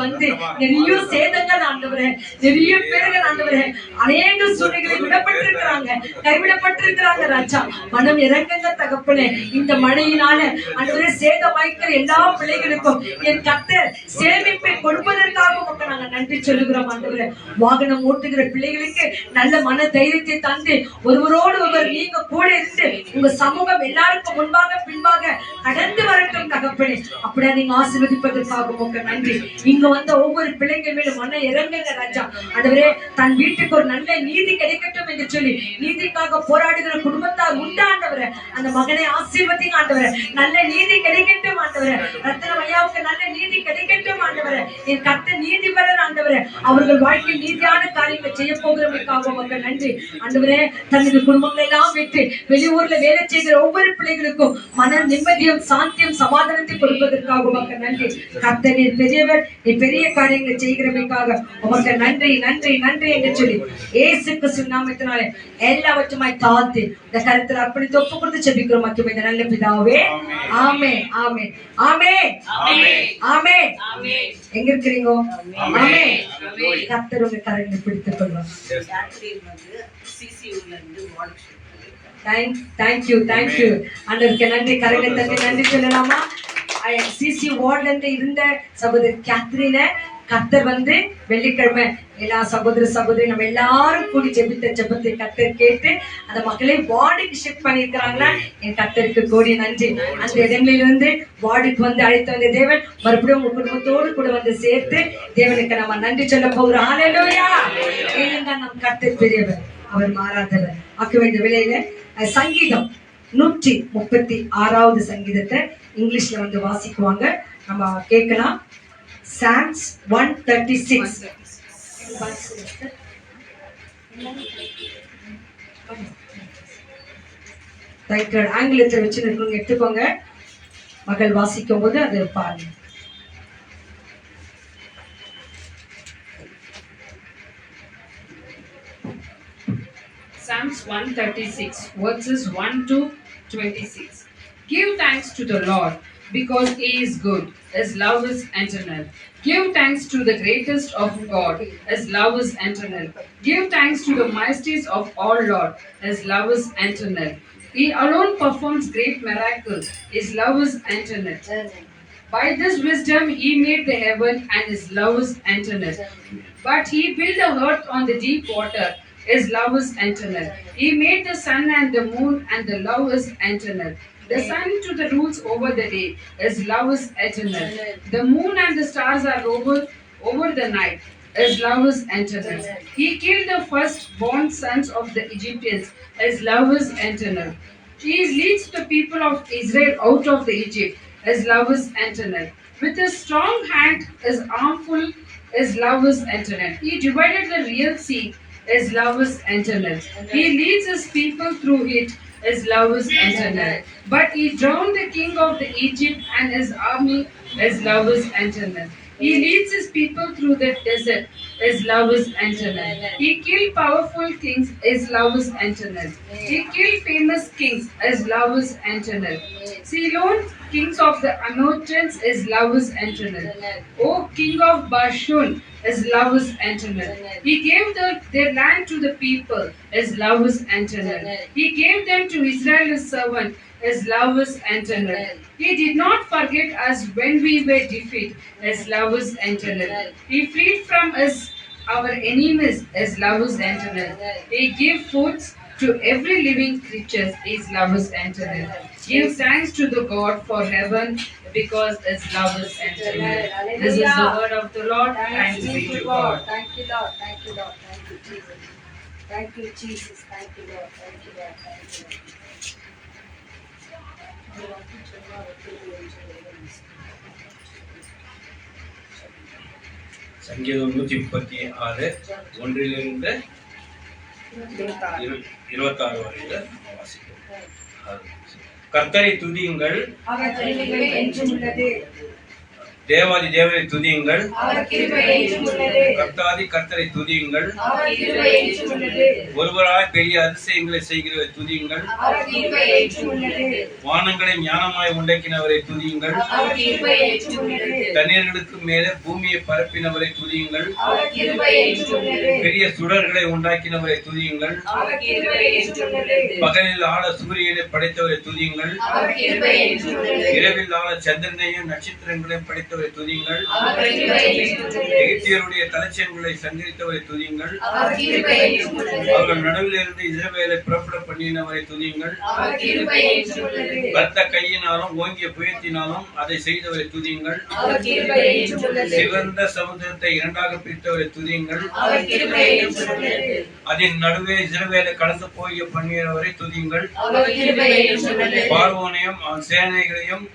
நிறைய சேதங்கள் ஆண்டவரே, நிறைய பேர்கள் ஆண்டவரே அநேக சூழ்நிலை விடப்பட்டிருக்கிறாங்க, கைவிடப்பட்டிருக்கிறாங்க. ராஜா, மனம் இறங்குங்க தகப்பனே. இந்த மழையினால ஆண்டவரே சேதமாய்க்கிற எல்லா பிள்ளைகளுக்கும் என் கர்த்தர் சேமிப்பை கொடுப்பதற்காக உமக்கு நாங்க நன்றி சொல்லுகிறோம். ஆண்டவரே, வாகனம் ஓட்டுகிற பிள்ளைகளுக்கு நல்ல மன தைரியத்தை தந்து ஒருவரோடு ஒருவர் நீங்க கூட இருந்து உங்க சமூகம் எல்லாருக்கும் முன்பாக பின்பாக கடந்து வரட்டும் தகப்பனே. அப்படியே நீங்க ஆசீர்வதிப்பதற்காக உமக்கு நன்றி. இங்க வந்த ஒவ்வொரு பிள்ளைகள் மேலும் மன இறங்குங்க ராஜா. ஆண்டவரே, தன் வீட்டுக்கு ஒரு நல்ல நீதி கிடைக்கட்டும் என்று சொல்லி நீதிக்காக போராடுகிற குடும்பத்தார் உண்டாண்டவரே, அந்த மகனை ஆசீர்வதிங்க ஆண்டவரே. நல்ல நீதி கிடைக்கட்டும் ஆண்டவரே. ரத்னம் ஐயாவுக்கு நல்ல நீதி கிடைக்கட்டும் ஆண்டவரே. என் கர்த்தர் நீதிபரர் ஆண்டவரே. அவர்கள் வாழ்க்கையில் நீதியான காரியங்களை செய்ய போகிறவர்களுக்காக மக்கள் நன்றி ஆண்டவரே. தனது குடும்பங்கள் எல்லாம் விட்டு வெளியூர்ல வேலை செய்கிற ஒவ்வொரு பிள்ளைகளுக்கும் மன நிம்மதியும் சாந்தியும் சமாதானத்தை கொடுப்பதற்காக மக்கள் நன்றி. கர்த்தர் நீர் பெரியவர், நீ பெரிய காரியங்களை செய்கிறமைக்காக உமக்கு நன்றி நன்றி நன்றி என்று சொல்லி இயேசு கிறிஸ்து நாமத்தினாலே எல்லாவற்றுமாய் தாழ்த்தி இந்த கருத்தில் அர்ப்பணித்து ஒப்பு கொடுத்து ஜெபிக்கிறோம். மற்றும் இந்த நல்ல பிதாவே, ஆமென் ஆமென் ஆமென் ஆமென் ஆமென். எங்க இருக்கிறீங்க? ஆமென். கர்த்தர் உங்க கரங்களை பிடித்துக் கொள்வார். தேங்க்யூ ஆண்டவருக்கு நன்றி. கரங்களை தட்டி நன்றி சொல்லலாமா? சிசி வார்டுல இருந்து இருந்த சகோதரி கேத்ரினை கர்த்தர் வெள்ளிக்கிழமை எல்லா சகோதரி நம்ம எல்லாரும் கூடி ஜெபித்த ஜெபத்தை கர்த்தர் கேட்டு அந்த மக்களை வார்டுக்கு ஷிஃப்ட் பண்ணிருக்கிறாங்களா? என் கர்த்தருக்கு கோடி நன்றி. அந்த இடங்களிலிருந்து வார்டுக்கு அழைத்து வந்த தேவன் மறுபடியும் உங்க குடும்பத்தோடு கூட சேர்த்து தேவனுக்கு நம்ம நன்றி சொல்ல போகிறோம். ஹல்லேலூயா. ஏனென்றால் நம் கர்த்தர் பெரியவர், அவர் மாறாதவர். ஆக்க வேண்டிய விலையில சங்கீதம் 136வது சங்கீதத்தை இங்கிலீஷ்ல வாசிக்குவாங்க, நம்ம கேட்கலாம். Psalms 136. ஆங்கிலத்தில் வச்சு எடுத்துக்கோங்க. மகள் வாசிக்கும் போது அது பாருங்க. Psalms 136, verses 1 to 26. Give thanks to the Lord, because He is good. His love is eternal. Give thanks to the greatest of God. His love is eternal. Give thanks to the majesties of all Lord. His love is eternal. He alone performs great miracles. His love is eternal. By this wisdom He made the heaven, and His love is eternal. But He built the earth on the deep water. His love is eternal. He made the sun and the moon, and the love is eternal. The sun to the rules over the day. His love is eternal. The moon and the stars are over the night. His love is eternal. He killed the firstborn sons of the Egyptians. His love is eternal. He leads the people of Israel out of the Egypt. His love is eternal. With his strong hand, his arm full, his love is eternal. He divided the real sea. His love is eternal. He leads his people through it. His love is eternal. But he drowned the king of the Egypt and his army. His love is eternal. He leads his people through the desert. His love is eternal. He killed powerful kings. His love is eternal. He killed famous kings. His love is eternal. Ceylon, kings of the Amorites, his love is eternal. O king of Bashan, his love is eternal. He gave their land to the people. His love is eternal. He gave them to Israel, his servant. His love is eternal. He did not forget us when we were defeated. His love is eternal. He freed from us our enemies. His love is eternal. He gave foods to every living creature. His love is eternal. Give thanks to the God for heaven, because His love is eternal. This is the word of the Lord. Thanks be to God. Thank you, Lord. Thank you, Lord. Thank you, Jesus. Thank you, Jesus. Thank you, Lord. Thank you, Lord. Thank you, Lord. சங்கீதம் 136 1 26 வரையில வாசிக்கிறோம். கர்த்தரை துதியுங்கள், அவர் கிருபை என்றும் உள்ளது. தேவாதி தேவனை துதியுங்கள், அவர் கிருபை என்றும் உள்ளது. கர்த்தாதி கர்த்தரை துதியுங்கள், அவர் கிருபை என்றும் உள்ளது. ஒருவராய் பெரிய அதிசயங்களை செய்கிறவரை துதியுங்கள், அவர் கிருபை என்றும் உள்ளது. வானங்களை ஞானமாய் உண்டாக்கினவரை துதியுங்கள், அவர் கிருபை என்றும் உள்ளது. தண்ணீர்களுக்கு மேலே பூமியை பரப்பினவரை துதியுங்கள், அவர் கிருபை என்றும் உள்ளது. பெரிய சுடர்களை உண்டாக்கினவரை துதியுங்கள், அவர் கிருபை என்றும் உள்ளது. பகலில் ஆள சூரியனை படைத்தவரை துதியுங்கள், அவர் கிருபை என்றும் உள்ளது. இரவில் ஆள சந்திரனையும் நட்சத்திரங்களையும் படைத்தவரை துதியுங்கள், அவர் கிருபை என்றும் உள்ளது. எகிப்தியருடைய தலைச்சன்களை சங்கரித்தவரை துதியுங்கள், அவர் கிருபை என்றும் உள்ளது. அவர்கள் நடுவில் இருந்து இஸ்ரவேலை புறப்பட பண்ணினவரை துதியுங்கள், அவர் கிருபை என்றும் உள்ளது. பலத்த கையினாலும் ஓங்கிய புயத்தினாலும் அதை செய்தவரை துதியுங்கள், அவர் கிருபை என்றும் உள்ளது. சிவந்த சமுத்திரத்தை இரண்டாக பிரித்தவரை துதியுங்கள், அவர் கிருபை என்றும் உள்ளது. அதன் நடுவே இஸ்ரவேலை கடந்து போய் பண்ணினவரை துதியுங்கள், அவர் கிருபை என்றும் உள்ளது. பார்வோனையும் அவன் சேனைகளையும்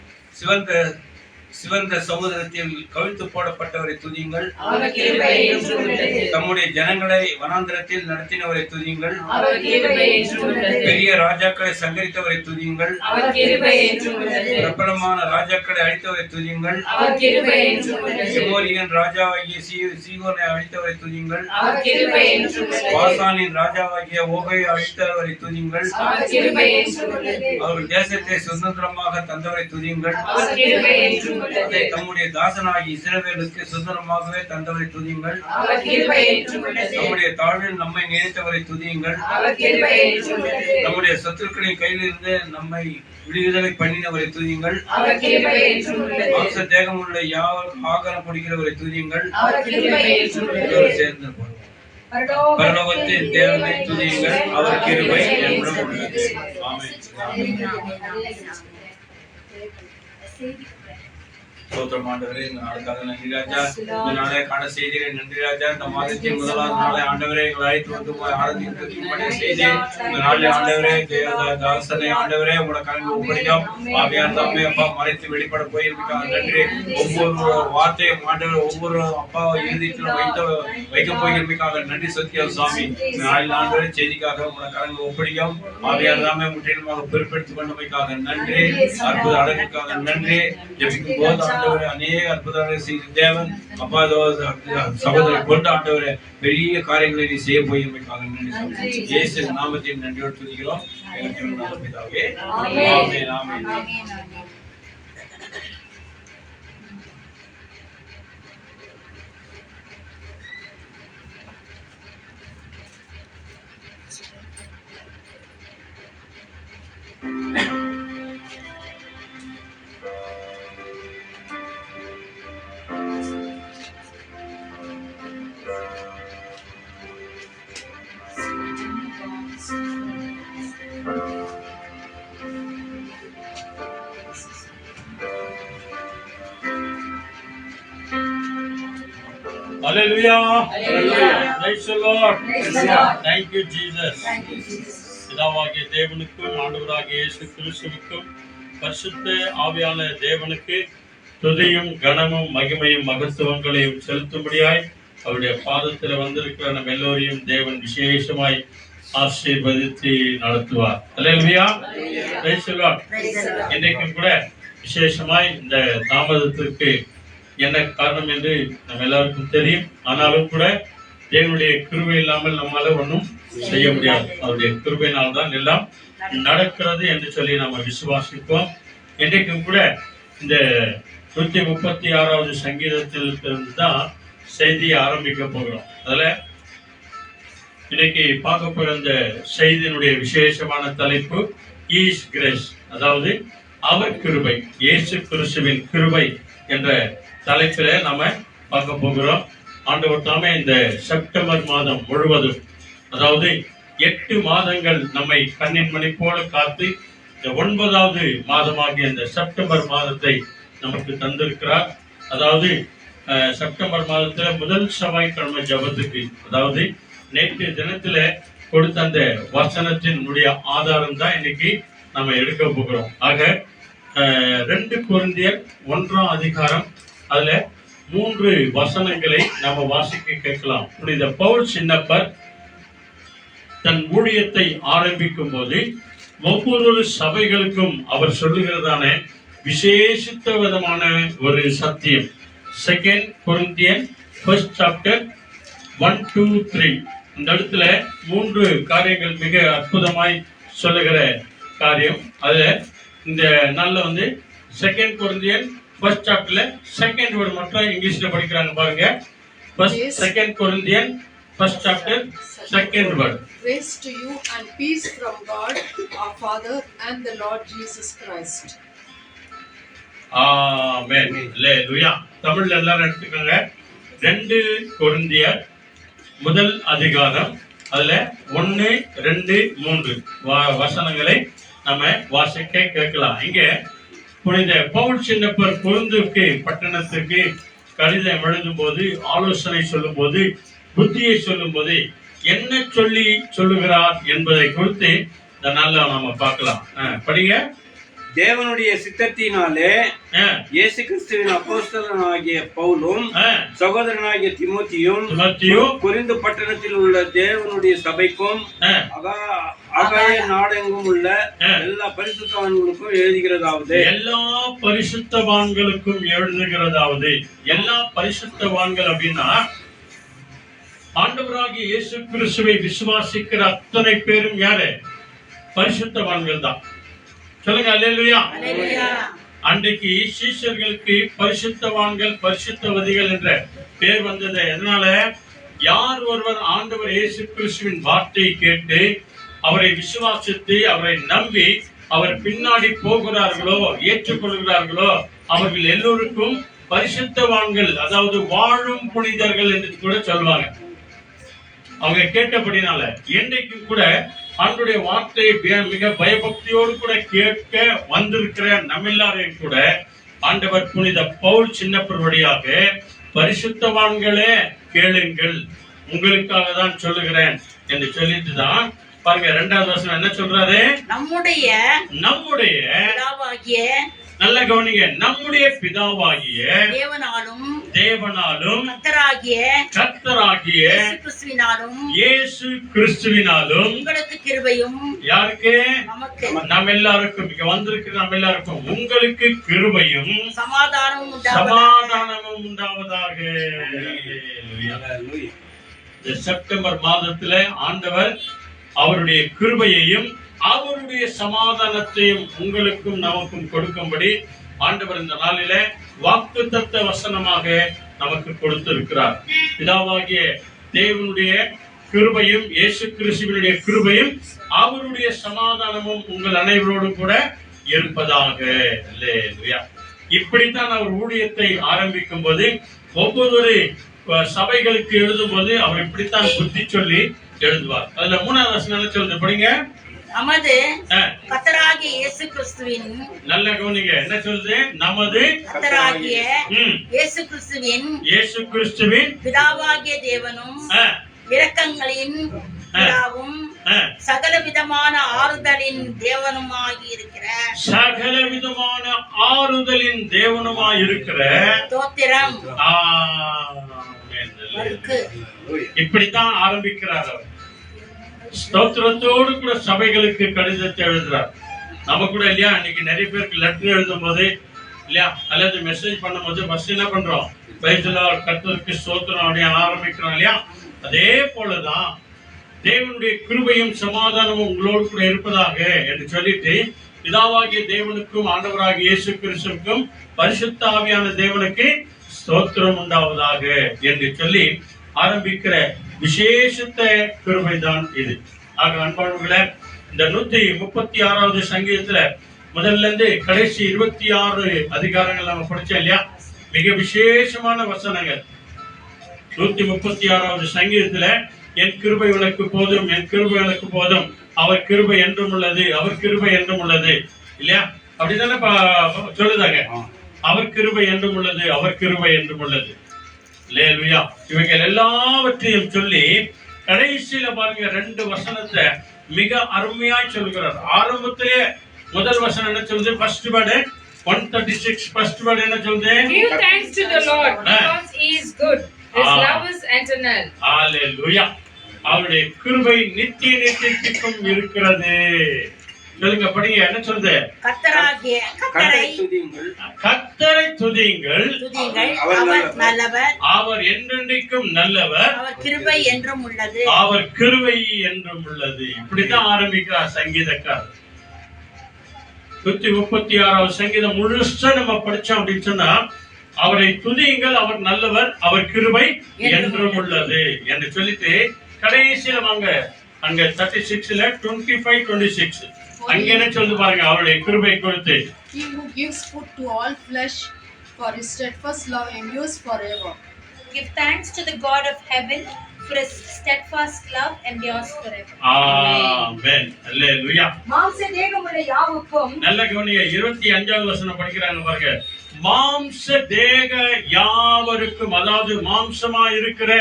சிவந்த சமுதிரத்தில் கவிழ்த்து போடப்பட்டவரை துதியுங்கள், அவர் கிருபை என்றும் உள்ளது. தம்முடைய ஜனங்களை வனாந்திரத்தில் நடத்தினவரை துதியுங்கள், அவர் கிருபை என்றும் உள்ளது. பெரிய ராஜாக்களை சங்கரித்தவரை துதியுங்கள், அவர் கிருபை என்றும் உள்ளது. பிரபலமான ராஜாக்களை அழித்தவரை துதியுங்கள், அவர் கிருபை என்றும் உள்ளது. எமோரியன் ராஜாவாகிய சீகோனை அழித்தவரை துதியுங்கள், அவர் கிருபை என்றும் உள்ளது. பாசானின் ராஜாவாகிய ஓகையை அழித்தவரை துதியுங்கள், அவர் கிருபை என்றும் உள்ளது. அவர்கள் தேசத்தை சுதந்திரமாக தந்தவரை துதியுங்கள், அவர் கிருபை என்றும் உள்ளது. அதை தம்முடைய தாசனாகி இஸ்ரவேலுக்கு சுதந்திரமாகவே தந்தவரை துதியுங்கள், அவர் கிருபை என்றும் உள்ளது. நம்முடைய தாழ்வில் நம்மை நினைத்தவரை துதியுங்கள், அவர் கிருபை என்றும் உள்ளது. நம்முடைய சத்துருக்களின் கையிலிருந்து நம்மை விடுதலை பண்ணினவரை துதியுங்கள், அவர் கிருபை என்றும் உள்ளது. மாம்ச தேகமுள்ள யாவரும் ஆகாரம் கொடுக்கிறவரை துதியுங்கள், அவர் கிருபை என்றும் உள்ளது. இதோடு சேர்ந்து பாடுவோம். பரலோகத்தின் தேவனை துதியுங்கள், அவர் கிருபை என்றும் உள்ளது. ஆமென். ஸ்தோத்திரம் ஆண்டவரே, இந்த நாளுக்காக நன்றி ராஜா. இந்த நாளை காண செய்தியை நன்றி ராஜா. இந்த மாதத்தின் முதலாவது நாளை ஆண்டவரே எங்களை அழைத்து வந்து ஆராதிப்படைய செய்தி இந்த நாளில் ஆண்டவரே தாசனை ஆண்டவரே உங்களோட கலந்து ஒப்படைக்கும் ஆவியார் தம்மை அப்பா மறைத்து வெளிப்பட போயிருக்காங்க. நன்றி. ஒவ்வொரு வார்த்தையும் ஆண்டவர் ஒவ்வொரு அப்பா இறுதியில் வைக்க போயிருக்காங்க. நன்றி சத்தியம் சுவாமி. இந்த நாளில் ஆண்டவரே செய்திக்காக உங்களோட கலந்து ஒப்படைக்கும் ஆவியார் தாமே முற்றிலுமாக பொறுப்பெடுத்துக் கொண்டமைக்காக நன்றி. அற்புத அழகுக்காக நன்றி. ஜெபிக்கும் போது ஆண்டவரே அநேக அற்புதங்களை செய்த தேவன் அப்பா சகோதரி கொண்டு ஆண்டவரே பெரிய காரியங்களை நீ செய்ய போயிருக்காங்க. நன்றி. இயேசு நாமத்தின் நன்றியோடு துதிக்கிறோம். பிதாவே ஆமென். ஆமென். Hallelujah. Praise the Lord. Praise the Lord. Thank you, Jesus. Thank you, Jesus. பிதாவாகிய தேவனுக்கும் ஆண்டவராகிய இயேசு கிறிஸ்துவுக்கும் பரிசுத்த ஆவியான தேவனுக்கு துதியும் கனமும் மகிமையும் மகத்துவங்களையும் செலுத்தும்படியாய் அவருடைய பாதத்தில் வந்திருக்கிற நம்ம எல்லோரையும் தேவன் விசேஷமாய் ஆசீர்வதித்து நடத்துவார். அல்லேலூயா. Praise the lord. இன்றைக்கும் கூட விசேஷமாய் இந்த தாமதத்திற்கு என்ன காரணம் என்று நம்ம எல்லாருக்கும் தெரியும். ஆனாலும் கூட தேவனுடைய கிருபை இல்லாமல் நம்மால ஒன்றும் செய்ய முடியாது. அவருடைய கிருபையினால் தான் எல்லாம் நடக்கிறது என்று சொல்லி நம்ம விசுவாசிப்போம். இன்றைக்கும் கூட இந்த 136வது சங்கீதத்திலிருந்து தான் செய்தியை ஆரம்பிக்க போகிறோம். அதுல இன்னைக்கு பார்க்க போற இந்த செய்தியினுடைய விசேஷமான தலைப்பு ஈஸ் கிரேஸ், அதாவது அவர் கிருபை, இயேசு கிறிஸ்துவின் கிருபை என்ற தலைப்பில நாம பார்க்க போகிறோம். ஆண்டவர் தாமே இந்த செப்டம்பர் மாதம் முழுவதும், அதாவது 8 மாதங்கள் நம்மை கண்ணின் மணி போல காத்து இந்த 9வது மாதமாகிய இந்த செப்டம்பர் மாதத்தை நமக்கு தந்திருக்கிறார். அதாவது செப்டம்பர் மாதத்துல முதல் செவ்வாய்க்கிழமை ஜபத்துக்கு, அதாவது நேற்று தினத்துல கொடுத்த அந்த வசனத்தினுடைய ஆதாரம் தான் இன்னைக்கு நம்ம எடுக்க போகிறோம். ஆக 2 கொரிந்தியர் 1ஆம் அதிகாரம், அதுல 3 வசனங்களை நாம வாசிக்க கேட்கலாம். புனித பவுல் சின்னப்பர் தன் ஊழியத்தை ஆரம்பிக்கும் போது ஒவ்வொரு சபைகளுக்கும் அவர் சொல்லுகிறதான விசேஷித்த விதமான ஒரு சத்தியம். 2 கொரிந்தியர் 1st chapter 1, 2, 3 இந்த இடத்துல 3 காரியங்கள் மிக அற்புதமாய் சொல்லுகிற காரியம். அதுல இந்த நாள்ல 2 கொரிந்தியர் 1st chapterல 2nd word மட்டும் இங்கிலீஷ்ல படிக்கிறாங்க பாருங்க. 2 கொரிந்தியர் 1st chapter 2nd word. Grace to you and peace from God our Father and the Lord Jesus Christ. ஆமென். அல்லேலூயா. தமிழ்ல எல்லாரும் எடுத்துக்கோங்க. 2 கொரிந்தியர் முதல் அதிகாரம், அதுல 1, 2, 3 வசனங்களை நம்ம வாசிக்க கேட்கலாம். இங்க புனித பவுல் சின்னப்பர் கொரிந்துக்கு பட்டணத்திற்கு கடிதம் எழுதும் போது, ஆலோசனை சொல்லும் போது, புத்தியை சொல்லும் போது என்ன சொல்லி சொல்லுகிறார் என்பதை குறித்து இந்த நாள்ல நாம பார்க்கலாம். படிங்க. தேவனுடைய சித்தத்தினாலே இயேசு கிறிஸ்துவின் அப்போஸ்தலனாகிய பவுலும் சகோதரனாகிய தீமோத்தேயும் கொரிந்து பட்டணத்தில் உள்ள தேவனுடைய சபைக்கும் ஆகாய நாடெங்கும் உள்ள எல்லா பரிசுத்தவான்களுக்கும் எழுதுகிறதாவது, எல்லா பரிசுத்தவான்களுக்கும் எழுதுகிறதாவது. எல்லா பரிசுத்தவான்கள் அப்படின்னா ஆண்டவராகிய இயேசு கிறிஸ்துவை விசுவாசிக்கிற அத்தனை பேரும் யாரு? பரிசுத்தவான்கள் தான். சொல்லுங்க அல்லேலூயா. அன்றைக்கு சீஷர்களுக்கு பரிசுத்தவான்கள், பரிசுத்தவதிகள் என்ற பேர் வந்தது எதனால? யார் ஒருவர் ஆண்டவர் இயேசு கிறிஸ்துவின் வார்த்தையை கேட்டு அவரை விசுவாசித்து அவரை நம்பி அவர் பின்னாடி போகிறார்களோ, ஏற்றுக்கொள்கிறார்களோ, அவர்கள் எல்லோருக்கும் பரிசுத்தவான்கள், அதாவது வாழும் புனிதர்கள் என்று கூட சொல்லுவாங்க. அவங்க கேட்டபடினால இன்றைக்கும் கூட அவருடைய வார்த்தையை மிக பயபக்தியோடு கூட கேட்க வந்திருக்கிற நம்ம எல்லாரையும் கூட ஆண்டவர் புனித பவுல் சின்னப்பர் வழியாக பரிசுத்தவான்களே கேளுங்கள், உங்களுக்காக தான் சொல்லுகிறேன் என்று சொல்லிட்டு தான் பாருங்க 2வது வசனம் என்ன சொல்றாரு? நம்முடைய நல்ல கவனிங்க, நம்முடைய பிதாவாகிய தேவனாலும் கர்த்தராகிய இயேசு கிறிஸ்துவினாலும் உங்களுக்கு கிருபையும், யாருக்கு? நம்ம எல்லாருக்கும், இங்க வந்திருக்கிற நம்ம எல்லாருக்கும் உங்களுக்கு கிருபையும் சமாதானமும் உண்டாவதாக. செப்டம்பர் மாதத்துல ஆண்டவர் அவருடைய கிருபையையும் அவருடைய சமாதானத்தையும் உங்களுக்கும் நமக்கும் கொடுக்கும்படி ஆண்டவர் இந்த நாளில வாக்குத்தத்த வசனமாக நமக்கு கொடுத்திருக்கிறார். பிதாவாகிய தேவனுடைய கிருபையும் இயேசு கிறிஸ்துவினுடைய கிருபையும் அவருடைய சமாதானமும் உங்கள் அனைவரோடும் கூட இருப்பதாக. அல்லேலூயா. இப்படித்தான் அவர் ஊழியத்தை ஆரம்பிக்கும் போது ஒவ்வொரு சபைகளுக்கு எழுதும் போது அவர் இப்படித்தான் புத்தி சொல்லி எழுதுவார். அதுல 3வது வசனம் சொல்லுது, படிங்க. நமது கர்த்தராகிய இயேசு கிறிஸ்துவின் நல்ல கவனிங்க, என்ன சொல்லுது? நமது கர்த்தராகிய இயேசு கிறிஸ்துவின் பிதாவாகிய தேவனும் இரக்கங்களின் பிதாவும் சகல விதமான ஆறுதலின் தேவனுமாகி இருக்கிற ஸ்தோத்திரம். இப்படித்தான் ஆரம்பிக்கிறார் அவர். ஸ்தோத்திரத்தோடு கூட சபைகளுக்கு கடிதத்தை எழுதுறார். நம்ம கூட இல்லையா, இன்னைக்கு நிறைய பேருக்கு லெட்டர் எழுதும் போது இல்லையா, அல்லது மெசேஜ் பண்ணும் போது ஃபர்ஸ்ட் என்ன பண்றோம்? கர்த்தருக்கு ஸ்தோத்திரம் அப்படின்னு ஆரம்பிக்கிறோம் இல்லையா. அதே போலதான் தேவனுடைய கிருபையும் சமாதானமும் உங்களோடு கூட இருப்பதாக என்று சொல்லிட்டு, பிதாவாகிய தேவனுக்கும் ஆண்டவராகிய இயேசு கிறிஸ்துவுக்கும் பரிசுத்த ஆவியான தேவனுக்கு ஸ்தோத்திரம் உண்டாவதாக என்று சொல்லி ஆரம்பிக்கிற விசேஷத்த கிருபை தான் இது. ஆக அன்பானவர்களே, இந்த 136வது சங்கீதத்துல முதல்ல இருந்து கடைசி 26 அதிகாரங்கள் நம்ம படிச்சோம் இல்லையா. மிக விசேஷமான வசனங்கள். 136வது சங்கீதத்துல என் கிருபை உனக்கு போதும், என் கிருபை உனக்கு போதும், அவர் கிருபை என்றும் உள்ளது, அவர் கிருபை என்றும் உள்ளது இல்லையா. அப்படித்தானே சொல்லுதாங்க. அவர் கிருபை என்றும் உள்ளது, அவர் கிருபை என்றும் உள்ளது. அல்லேலூயா. இவைகள் எல்லாவற்றையும் சொல்லி கடைசியில பாருங்க 2 வசனத்தை மிக அருமையாய் சொல்கிறார். ஆரம்பத்திலே முதல் வசனம் என்ன சொல்லுது? ஃபர்ஸ்ட் வேர்ட் 136 ஃபர்ஸ்ட் வேர்ட் என்ன சொல்லுது? Give thanks to the Lord because he is good. His love is eternal. Hallelujah. அவருடைய கிருபை நித்திய நித்தியத்திற்கும் இருக்கிறது. சொல்லுங்க, படிங்க. என்ன சொல்லுது? கர்த்தரை துதியுங்கள், அவர் நல்லவர், அவர் என்றென்றைக்கும் நல்லவர், அவர் கிருபை என்றும் உள்ளது, அவர் கிருபை என்றும் உள்ளது. இப்படிதான் ஆரம்பிக்கிறார் சங்கீதக்காரர். 136வது சங்கீதம் முழுசா நம்ம படிச்சோம் அப்படின்னு சொன்னா, அவரை துதியுங்கள், அவர் நல்லவர், அவர் கிருபை என்றும் உள்ளது என்று சொல்லிட்டு கடைசியில வாங்க அங்க 36ல 25-26 அங்க என்ன சொல்லுது பாருங்க, அவருடைய கிருபை குறித்து. He who gives food to all flesh, for his steadfast love endures forever. Give thanks to the God of heaven, for his steadfast love endures forever. ஆமென். அல்லேலூயா. மாம்ச தேகமுள்ள யாவுக்கும் நல்ல கவனிங்க, 25வது வசனம் படிக்கிறாங்க பாருங்க. மாம்ச தேக யாவருக்கும், அதாவது மாம்சமா இருக்கிற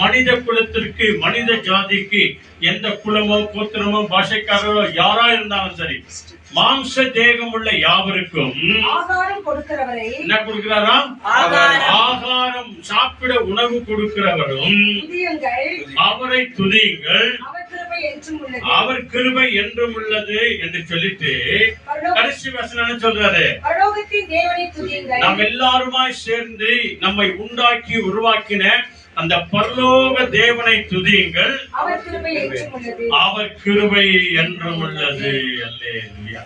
மனித குலத்திற்கு, மனித ஜாதிக்கு, எந்த குலமோ கோத்திரமோ பாஷைக்காரரோ யாரா இருந்தாலும் சரி, மாம்ச தேகம் உள்ள யாவருக்கும் ஆகாரம் கொடுக்கிறவரை, என்ன கொடுக்கிறாராம்? ஆகாரம், சாப்பிட உணவு கொடுக்கிறவரும் அவரை துதியுங்கள், அவர் கிருபை என்றும் உள்ளது என்று சொல்லிட்டு கடைசி வசனம் சொல்றாரு, நாம் எல்லாருமாய் சேர்ந்து நம்மை உண்டாக்கி உருவாக்கின அந்த பரலோக தேவனை துதியுங்கள், அவர் கிருபை என்றும் உள்ளது. அல்லேலூயா.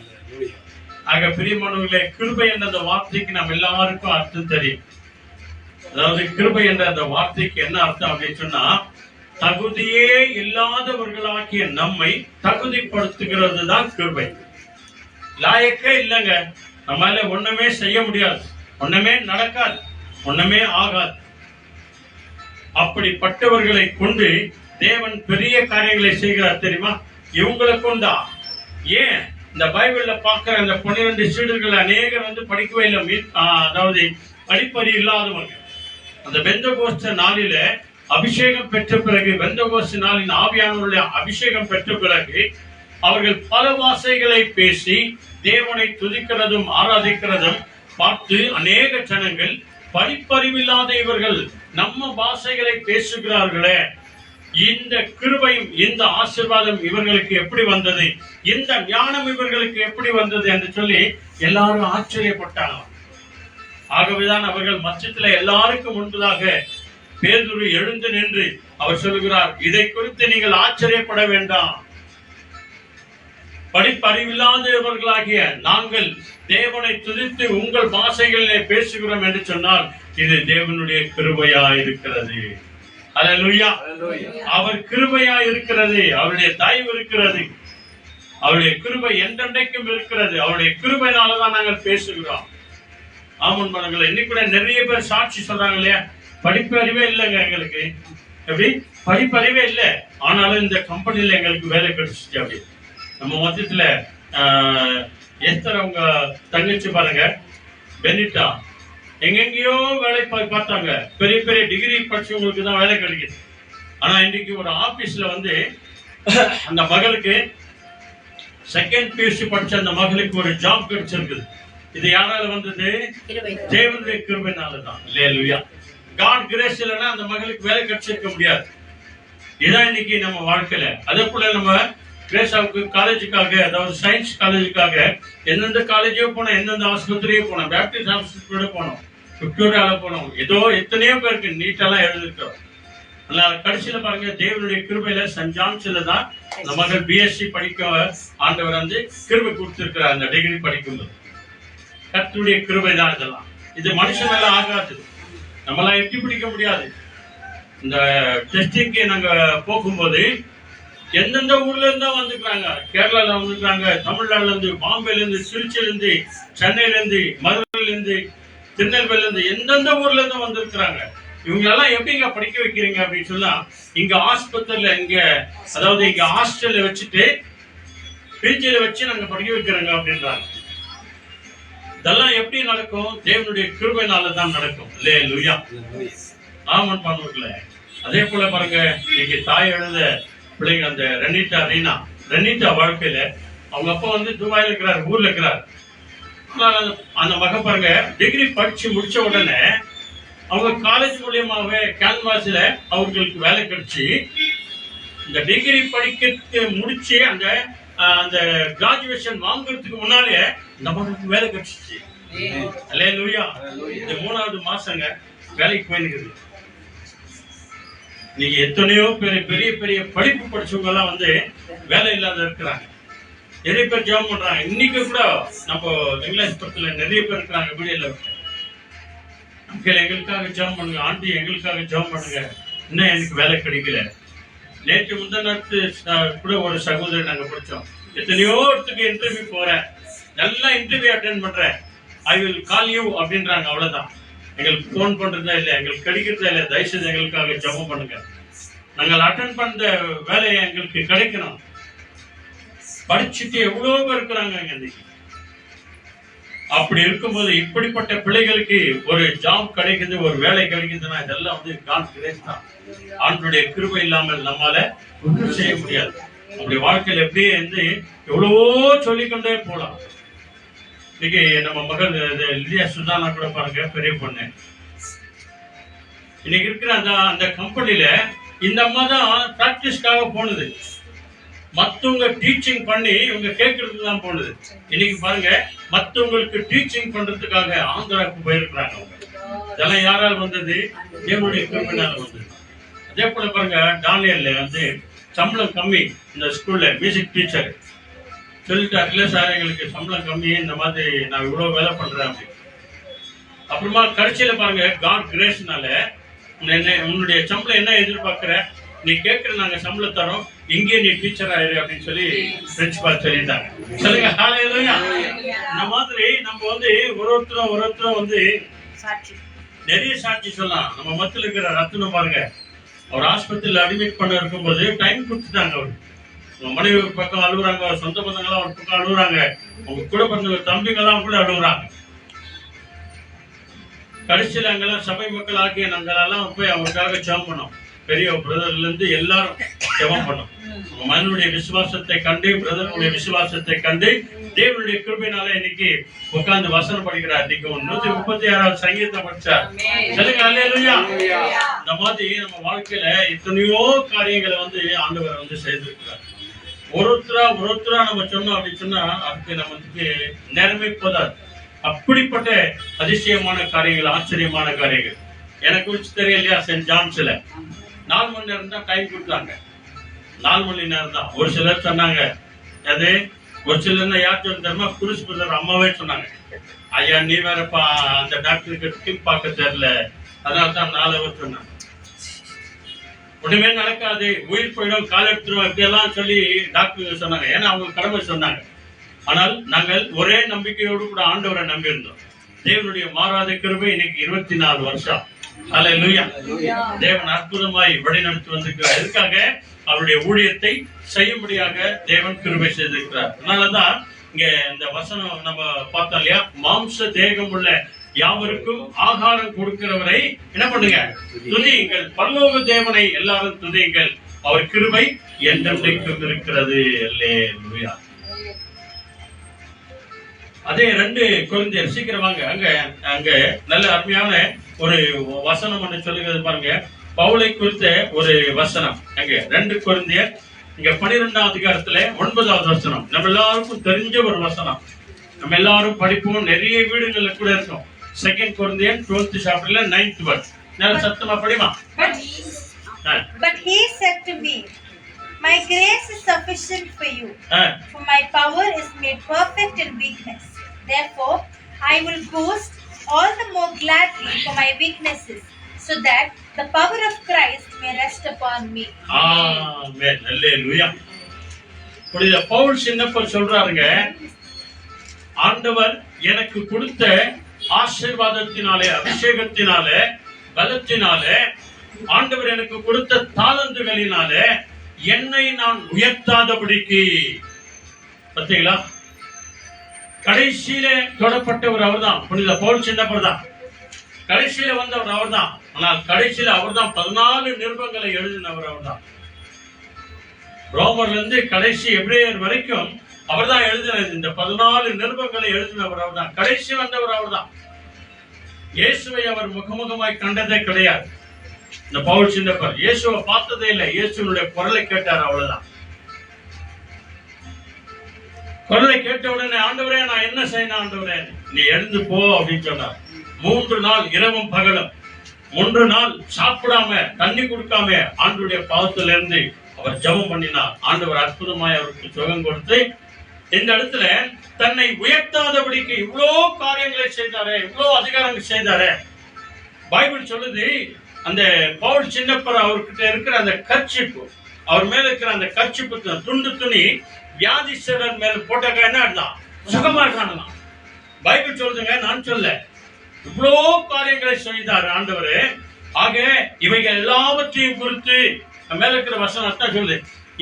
ஆக பிரியமானவர்களே, கிருபை என்ற அந்த வார்த்தைக்கு நம்ம எல்லாருக்கும் அர்த்தம் தெரியும். அதாவது கிருபை என்ற அந்த வார்த்தைக்கு என்ன அர்த்தம் அப்படின்னு சொன்னா, தகுதியே இல்லாதவர்களாகிய நம்மை தகுதிப்படுத்துகிறது தான் கிருபை. லாயக்கே இல்லைங்க, நம்மளால ஒண்ணுமே செய்ய முடியாது, ஒண்ணுமே நடக்காது, ஒண்ணுமே ஆகாது. அப்படிப்பட்டவர்களை கொண்டு தேவன் பெரிய காரியங்களை செய்கிறார் தெரியுமா? இவங்களை கொண்டா. ஏன் இந்த பைபிள்ல பார்க்கிற அந்த 12 சீடர்கள் அநேகர் வந்து படிக்கவே இல்லை, அதாவது படிப்பறி இல்லாதவங்க. அந்த பெந்தகோஸ்த நாளில அபிஷேகம் பெற்ற பிறகு, பெந்தகோஸ்த நாளின் ஆவியானவருடைய அபிஷேகம் பெற்ற பிறகு அவர்கள் பல பாஷைகளை பேசி தேவனை துதிக்கிறதும் ஆராதிக்கிறதும் பார்த்து அநேக ஜனங்கள், படிப்பறிவில்லாத இவர்கள் நம்ம பாஷைகளை பேசுகிறார்களே, இந்த கிருபையும் இந்த ஆசீர்வாதம் இவர்களுக்கு எப்படி வந்தது, இந்த ஞானம் இவர்களுக்கு எப்படி வந்தது என்று சொல்லி எல்லாரும் ஆச்சரியப்பட்டாங்க. ஆகவேதான் அவர்கள் மச்சத்துல எல்லாருக்கும் முன்பதாக பேதுரு எழுந்து நின்று அவர் சொல்லுகிறார், இதை குறித்து நீங்கள் ஆச்சரியப்பட வேண்டாம். படிப்பறிவில்லாதவர்களாகிய நாங்கள் தேவனை துதித்து உங்கள் பாஷைகளிலே பேசுகிறோம் என்று சொன்னால் இது தேவனுடைய கிருபையா இருக்கிறது. அல்லேலூயா. அவர் கிருபையா இருக்கிறது, அவருடைய தயவு இருக்கிறது, அவருடைய கிருபை என்றென்றைக்கும் இருக்கிறது. அவருடைய கிருபையினாலதான் நாங்கள் பேசுகிறோம். ஆமன் மனங்களை இன்னைக்கு கூட நிறைய பேர் சாட்சி சொல்றாங்க இல்லையா, படிப்பறிவே இல்லைங்க எங்களுக்கு. எப்படி படிப்பறிவே இல்லை, ஆனாலும் இந்த கம்பெனில எங்களுக்கு வேலை கிடைச்சிச்சு. அப்படி நம்ம மொத்தத்துல எஸ்தர் அவங்க தங்கச்சி பாருங்க, பெனிட்டா, எங்கெங்கயோ வேலை பார்த்தாங்க. பெரிய பெரிய டிகிரி படிச்சவங்களுக்கு தான் வேலை கிடைக்குது. ஆனா இன்னைக்கு ஒரு ஆபீஸ்ல வந்து அந்த மகளுக்கு செகண்ட் பியூசி படிச்ச அந்த மகளுக்கு ஒரு ஜாப் கிடைச்சிருக்குது. இது யாரால வந்தது? தேவனுடைய கிருபையினாலதான். அல்லேலூயா. காட் கிரேஸ் இல்லைன்னா அந்த மகளுக்கு வேலை கிடைச்சிருக்க முடியாது. இதான் இன்னைக்கு நம்ம வாழ்க்கையில. அதே போல நம்ம கிரேஸாவுக்கு காலேஜுக்காக, அதாவது சயின்ஸ் காலேஜுக்காக எந்தெந்த காலேஜோ போனோம், எந்தெந்த ஆஸ்பத்திரியோ போனோம், பேப்டிஸ்ட் ஆஸ்பத்திரியோட போனோம், விக்டோரியால போனோம், ஏதோ எத்தனையோ பேருக்கு நீட்டெல்லாம் எழுதிருக்கிறோம். கடைசியில பாருங்க, தேவனுடைய கிருபையில சென்ட் ஜான்ஸ்ல தான் அந்த மகள் பிஎஸ்சி படிக்க ஆண்டவர் வந்து கிருபை கொடுத்திருக்கிறார். அந்த டிகிரி படிக்கும்போது கர்த்தருடைய கிருபை தான் இதெல்லாம். இது மனுஷன் எல்லாம் ஆகாது, நம்மளாம் எட்டி பிடிக்க முடியாது. இந்த டெஸ்டிங்க்கு நாங்க போகும்போது எந்தெந்த ஊர்ல இருந்தா வந்துக்கிறாங்க. கேரளால வந்துக்கிறாங்க, தமிழ்நாடுல இருந்து, பாம்பேல இருந்து, திருச்சியில இருந்து, சென்னையில இருந்து, மதுரையில இருந்து, திருநெல்வேலில இருந்து, எந்தெந்த ஊர்ல இருந்து வந்திருக்கிறாங்க. இவங்க எல்லாம் எப்படிங்க படிக்க வைக்கிறீங்க அப்படின்னு சொன்னா, இங்க ஆஸ்பத்திரியில, இங்க அதாவது இங்க ஹாஸ்டல்ல வச்சுட்டு பிஜில வச்சு நாங்க படிக்க வைக்கிறோங்க அப்படின்றாங்க. இதெல்லாம் எப்படி நடக்கும்? தேவனுடைய கிருபையினால தான் நடக்கும். அல்லேலூயா. ஆமன் பண்ணுவதுல. அதே போல பாருங்க, இன்னைக்கு தாய் எழுத பிள்ளைங்க, அந்த ரெனிட்டா வாழ்க்கையில அவங்க அப்பா வந்து துபாயில இருக்கிறார், ஊர்ல இருக்கிறார். அந்த மகன் பாருங்க, டிகிரி படிச்சு முடிச்ச உடனே அவங்க காலேஜ் மூலியமாவே கேன்வாஸ்ல அவர்களுக்கு வேலை கிடைச்சி, இந்த டிகிரி படிக்க முடிச்சு அந்த அந்த கிராஜுவேஷன் வாங்குறதுக்கு முன்னாலே இந்த மகனுக்கு வேலை கிடைச்சிச்சு. அல்லேலூயா. இந்த 3வது மாசங்க வேலைக்கு போயிருக்குது. நீங்க எத்தனையோ பெரிய பெரிய படிப்பு படிச்சவங்க எல்லாம் வந்து வேலை இல்லாத இருக்கிறாங்க. நிறைய பேர் ஜாப் பண்றாங்க. இன்னைக்கு கூட நம்ம இங்கிலீஷ் படத்துல நிறைய பேர் இருக்கிறாங்க. வீடியோல எங்களுக்காக ஜாப் பண்ணுங்க, ஆண்டி எங்களுக்காக ஜாப் பண்ணுங்க, இன்னும் எனக்கு வேலை கிடைக்கல. நேற்று முந்தினத்து கூட ஒரு சகோதரி நாங்க படிச்சோம். எத்தனையோ இடத்துக்கு இன்டர்வியூ போறேன், நல்லா இன்டர்வியூ அட்டென்ட் பண்றேன், ஐ வில் கால் யூ அப்படின்றாங்க. அவ்வளவுதான். எங்களுக்கு போன் பண்றதா இல்லை, எங்களுக்கு கிடைக்கிறதா இல்லை. தயவுசெய்து எங்களுக்காக ஜெபம் பண்ணுங்க. நாங்கள் அட்டென்ட் பண்ண வேலையை எங்களுக்கு கிடைக்கணும். படிச்சுட்டு எவ்வளவு பேர் இருக்கிறாங்க இன்னைக்கு. அப்படி இருக்கும்போது இப்படிப்பட்ட பிள்ளைகளுக்கு ஒரு ஜாப் கிடைக்குது, ஒரு வேலை கிடைக்குதுன்னா இதெல்லாம் வந்து காட் கிரேஸ் தான். ஆண்டவருடைய கிருபை இல்லாமல் நம்மால ஒன்றும் செய்ய முடியாது. அப்படி வாழ்க்கையில எப்படியே வந்து எவ்வளவோ சொல்லிக்கொண்டே போலாம். இன்னைக்கு நம்ம மகள் லியா சுதானா கூட பாருங்க, பெரிய பொண்ணு. இன்னைக்கு இருக்கிற அந்த கம்பெனில இந்த அம்மா தான் பிராக்டிஸ்க்காக போனது. மத்தவங்க டீச்சிங் பண்ணி இவங்க கேட்கறதுக்கு தான் போனது. இன்னைக்கு பாருங்க, மத்தவங்களுக்கு டீச்சிங் பண்றதுக்காக ஆந்திராவுக்கு போயிருக்கிறாங்க. இதெல்லாம் யாரால் வந்தது? தேவனுடைய கிருபையினால வந்தது. அதே போல பாருங்க, டானியல்ல வந்து சம்பளம் கம்மி, இந்த ஸ்கூல்ல மியூசிக் டீச்சர் சொல்லிட்டாரு, இல்ல சார் எங்களுக்கு சம்பளம் கம்மி, இந்த மாதிரி நான் இவ்வளவு வேலை பண்றேன் அப்படி. அப்புறமா கடைசியில பாருங்க, காட் கிரேஸ்னால உன்னுடைய சம்பளம் என்ன எதிர்பார்க்கிற, நீ கேட்கிற நாங்க சம்பளம் தரோம், இங்கே நீ டீச்சர் ஆயிரு அப்படின்னு சொல்லி பிரின்சிபால் சொல்லிட்டாங்க. சொல்லுங்க ஹல்லேலூயா. இந்த மாதிரி நம்ம வந்து ஒருத்தரும் வந்து நிறைய சாட்சி சொல்லலாம். நம்ம மத்தியில் இருக்கிற ரத்னம் பாருங்க, அவர் ஆஸ்பத்திரியில் அட்மிட் பண்ண இருக்கும்போது டைம் கொடுத்துட்டாங்க. அவரு மனைவி பக்கம் அழுகுறாங்க, சொந்த பசங்களாம் ஒரு பக்கம் அழுகுறாங்க, அவங்க கூட பிறந்த தம்பிங்கெல்லாம் கூட அழுகுறாங்க. கடைசியில் அங்கெல்லாம் சபை மக்கள் ஆகிய நாங்களெல்லாம் போய் அவங்களுக்காக ஜெபம் பண்ணோம். பெரிய பிரதர்ல இருந்து எல்லாரும் ஜெபம் பண்ணோம். மனுடைய விசுவாசத்தை கண்டு, பிரதருடைய விசுவாசத்தை கண்டு, தேவனுடைய கிருபையினால இன்னைக்கு உட்கார்ந்து வசனம் படிக்கிறார். இன்னைக்கு 136வது சங்கீதம் படிச்சார். சொல்லுங்க அல்லேலூயா. இந்த மாதிரி நம்ம வாழ்க்கையில எத்தனையோ காரியங்களை வந்து ஆண்டவர் வந்து செய்திருக்கிறார். ஒருத்தரா நம்ம சொன்னோம் அப்படின்னு சொன்னா அதுக்கு நமக்கு நேரமே போதாது. அப்படிப்பட்ட அதிசயமான காரியங்கள், ஆச்சரியமான காரியங்கள். எனக்கு குறிச்சு தெரியலையா, சென்ட் ஜான்ஸ்ல 4 மணி நேரம் தான் டைம் கொடுத்தாங்க. 4 மணி நேரம் தான். ஒரு சிலர் சொன்னாங்க, அது ஒரு சிலர் யார் சொல்லி தருமா, குருஸ் பிரதர் அம்மாவே சொன்னாங்க, ஐயா நீ வேறப்பா அந்த டாக்டருக்கு டிப் பார்க்க தெரியல, அதனால தான் 4 ஹவர் சொன்னாங்க. ஒண்ணுமே நடக்காது, உயிர் போயிடும், கால் எடுத்துரும், இப்படியெல்லாம் சொல்லி டாக்டர் சொன்னாங்க. ஏன்னா அவங்க கடமை சொன்னாங்க. ஆனால் நாங்கள் ஒரே நம்பிக்கையோடு கூட ஆண்டவரை நம்பி இருந்தோம். தேவனுடைய மாறாத கிருபை இன்னைக்கு 24 வருஷம் ஹல்லேலூயா. தேவன் அற்புதமாய் வழிநடத்தி வந்திருக்கிறார். எதுக்காக? அவருடைய ஊழியத்தை செய்யும்படியாக தேவன் கிருபை செய்திருக்கிறார். அதனாலதான் இங்க இந்த வசனம் நம்ம பார்த்தோம் இல்லையா, மாம்ச தேகம் உள்ள யாவருக்கும் ஆகாரம் கொடுக்கிறவரை என்ன பண்ணுங்க, துதியுங்கள். பரலோக தேவனை எல்லாரும் துதியுங்கள், அவர் கிருபை என்றென்றைக்கும் இருக்கிறது. அல்லேலூயா. அதே 2 கொரிந்தியர், சீக்கிரம் வாங்க. அங்க நல்ல அருமையான ஒரு வசனம் ஒன்று சொல்லுகிறது பாருங்க. பவுலை குறித்த ஒரு வசனம் அங்க 2 கொரிந்தியர் இங்க 12ஆம் அதிகாரத்துல 9வது வசனம். நம்ம எல்லாருக்கும் தெரிஞ்ச ஒரு வசனம், நம்ம எல்லாரும் படிப்போம், நிறைய வீடுகள்ல கூட இருக்கும். 2 கொரிந்தியர் 12th chapterல 9th verse. நல்ல சத்தமா படிமா. But he said to me, my grace is sufficient for you, for my power is made perfect in weakness. Therefore, I will boast all the more gladly for my weaknesses, so that the power of Christ may rest upon me. Amen. Hallelujah. புனித பவுல் சின்னப்பர் சொல்றாருங்க, ஆண்டவர் எனக்கு கொடுத்த ஆசீர்வாதத்தினாலே, அபிஷேகத்தினாலே, பலத்தினாலே, ஆண்டவர் எனக்கு கொடுத்த தாளந்துகளினாலே என்னை நான் உயர்த்தாதபடிக்கு. பார்த்தீங்களா, கடைசியில தொடப்பட்டவர் அவர்தான், புனித பவுல் சின்னப்பர் தான். கடைசியில வந்தவர் அவர்தான். ஆனால் கடைசியில அவர்தான் 14 நிருபங்களை எழுதினவர் அவர்தான். ரோமர்ல இருந்து கடைசி எபிரேயர் வரைக்கும் அவர்தான் எழுதினது. இந்த 14 நிருபங்களை எழுதினவர் அவர்தான். கடைசி வந்தவர் அவர்தான். இயேசுவை அவர் முகமுகமாய் கண்டதே கிடையாது. இந்த பவுல் சின்னப்பர் இயேசுவை பார்த்ததே இல்லை. இயேசுனுடைய குரலை கேட்டார், அவ்வளவுதான். குரலை கேட்ட உடனே, ஆண்டவரே நான் என்ன செய்யணும் ஆண்டவரே, நீ எழுந்து போ அப்படின்னு சொன்னார். 3 நாள் இரவும் பகலும் 3 நாள் சாப்பிடாம தண்ணி கொடுக்காம ஆண்டவருடைய பாதத்துல இருந்து அவர் ஜெபம் பண்ணினார். ஆண்டவர் அற்புதமாய் அவருக்கு சுகம் கொடுத்து இந்த இடத்துல தன்னை உயர்த்தாதபடிக்கு இவ்வளோ காரியங்களை செய்தாரே, இவ்வளோ அதிகாரங்கள் செய்தாரே. பைபிள் சொல்லுது, அந்த பவுல் சின்னப்பர் அவர்கிட்ட இருக்கிற அந்த கர்ச்சிப்பு, அவர் மேல இருக்கிற அந்த கர்ச்சிப்பு துண்டு துணி வியாதிஸ்தர் மேல போட்டாக்க என்ன ஆடலாம், சுகமாடுறாங்களாம். பைபிள் சொல்லுதுங்க, நான் சொல்ல. இவ்வளோ காரியங்களை செய்தார் ஆண்டவர். ஆக இவைகள் எல்லாவற்றையும் குறித்து மேல இருக்கிற வசனம் தான் சொல்லுது,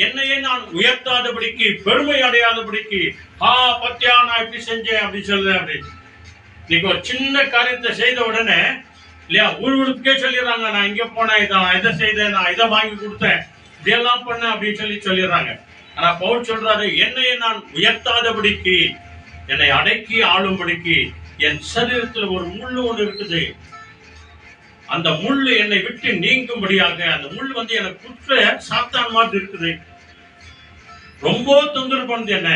என்னையே நான் உயர்த்தாதபடிக்கு, பெருமை அடையாதபடிக்கு. பத்தியா நான் இப்படி செஞ்சேன் அப்படி சொல்றேன் அப்படின்னு. இன்னைக்கு ஒரு சின்ன காரியத்தை செய்த உடனே இல்லையா, ஊருக்கே சொல்லிடுறாங்க, நான் இங்க போனேன், இதை செய்தேன், நான் இதை வாங்கி கொடுத்தேன், இதெல்லாம் பண்ணேன் அப்படின்னு சொல்லிடுறாங்க. ஆனா பவுல் சொல்றாரு, என்னையே நான் உயர்த்தாதபடிக்கு, என்னை அடக்கி ஆளும்படிக்கு என் சரீரத்துல ஒரு முள்ளு ஒன்று இருக்குது. அந்த முள்ளு என்னை விட்டு நீங்கும்படியாக, அந்த முள் வந்து எனக்கு குற்ற சாத்தான் மாதிரி இருக்குது, ரொம்ப தொந்தரவு பண்ணுது என்ன.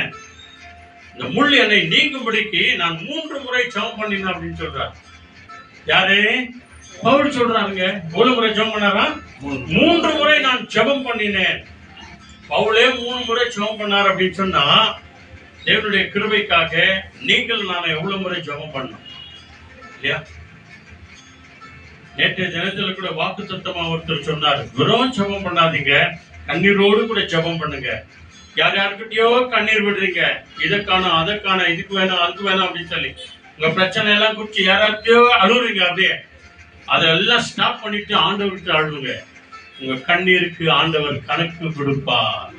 இந்த முள் என்னை நீங்கும்படிக்கு நான் 3 முறை ஜெபம் பண்ணினேன் அப்படின்னு சொல்றாரு. யாரு? பவுல் சொல்றாருங்க. எவ்வளவு முறை ஜெபம் பண்ணாரா? 3 முறை நான் ஜெபம் பண்ணினேன். பவுலே 3 முறை ஜெபம் பண்ணார் அப்படின்னு சொன்னா, தேவனுடைய கிருபைக்காக நீங்கள் நான் எவ்வளவு முறை ஜெபம் பண்ணோம் இல்லையா? நேற்றைய தினத்துல கூட வாக்குத்தத்தமா ஒருத்தர் சொன்னார், வெறும் ஜெபம் பண்ணாதீங்க, கண்ணீரோடு கூட ஜெபம் பண்ணுங்க. யார் யாருக்கிட்டயோ கண்ணீர் விடுறீங்க, இதற்கான அதற்கான, இதுக்கு வேணும் அதுக்கு வேணும் அப்படின்னு சொல்லி உங்க பிரச்சனை எல்லாம் குறிச்சு யாராத்தையோ அழுகுறீங்க. அப்படியே அதெல்லாம் ஸ்டாப் பண்ணிட்டு ஆண்டவர்கிட்ட அழுவுங்க. உங்க கண்ணீருக்கு ஆண்டவர் கணக்கு கொடுப்பார்.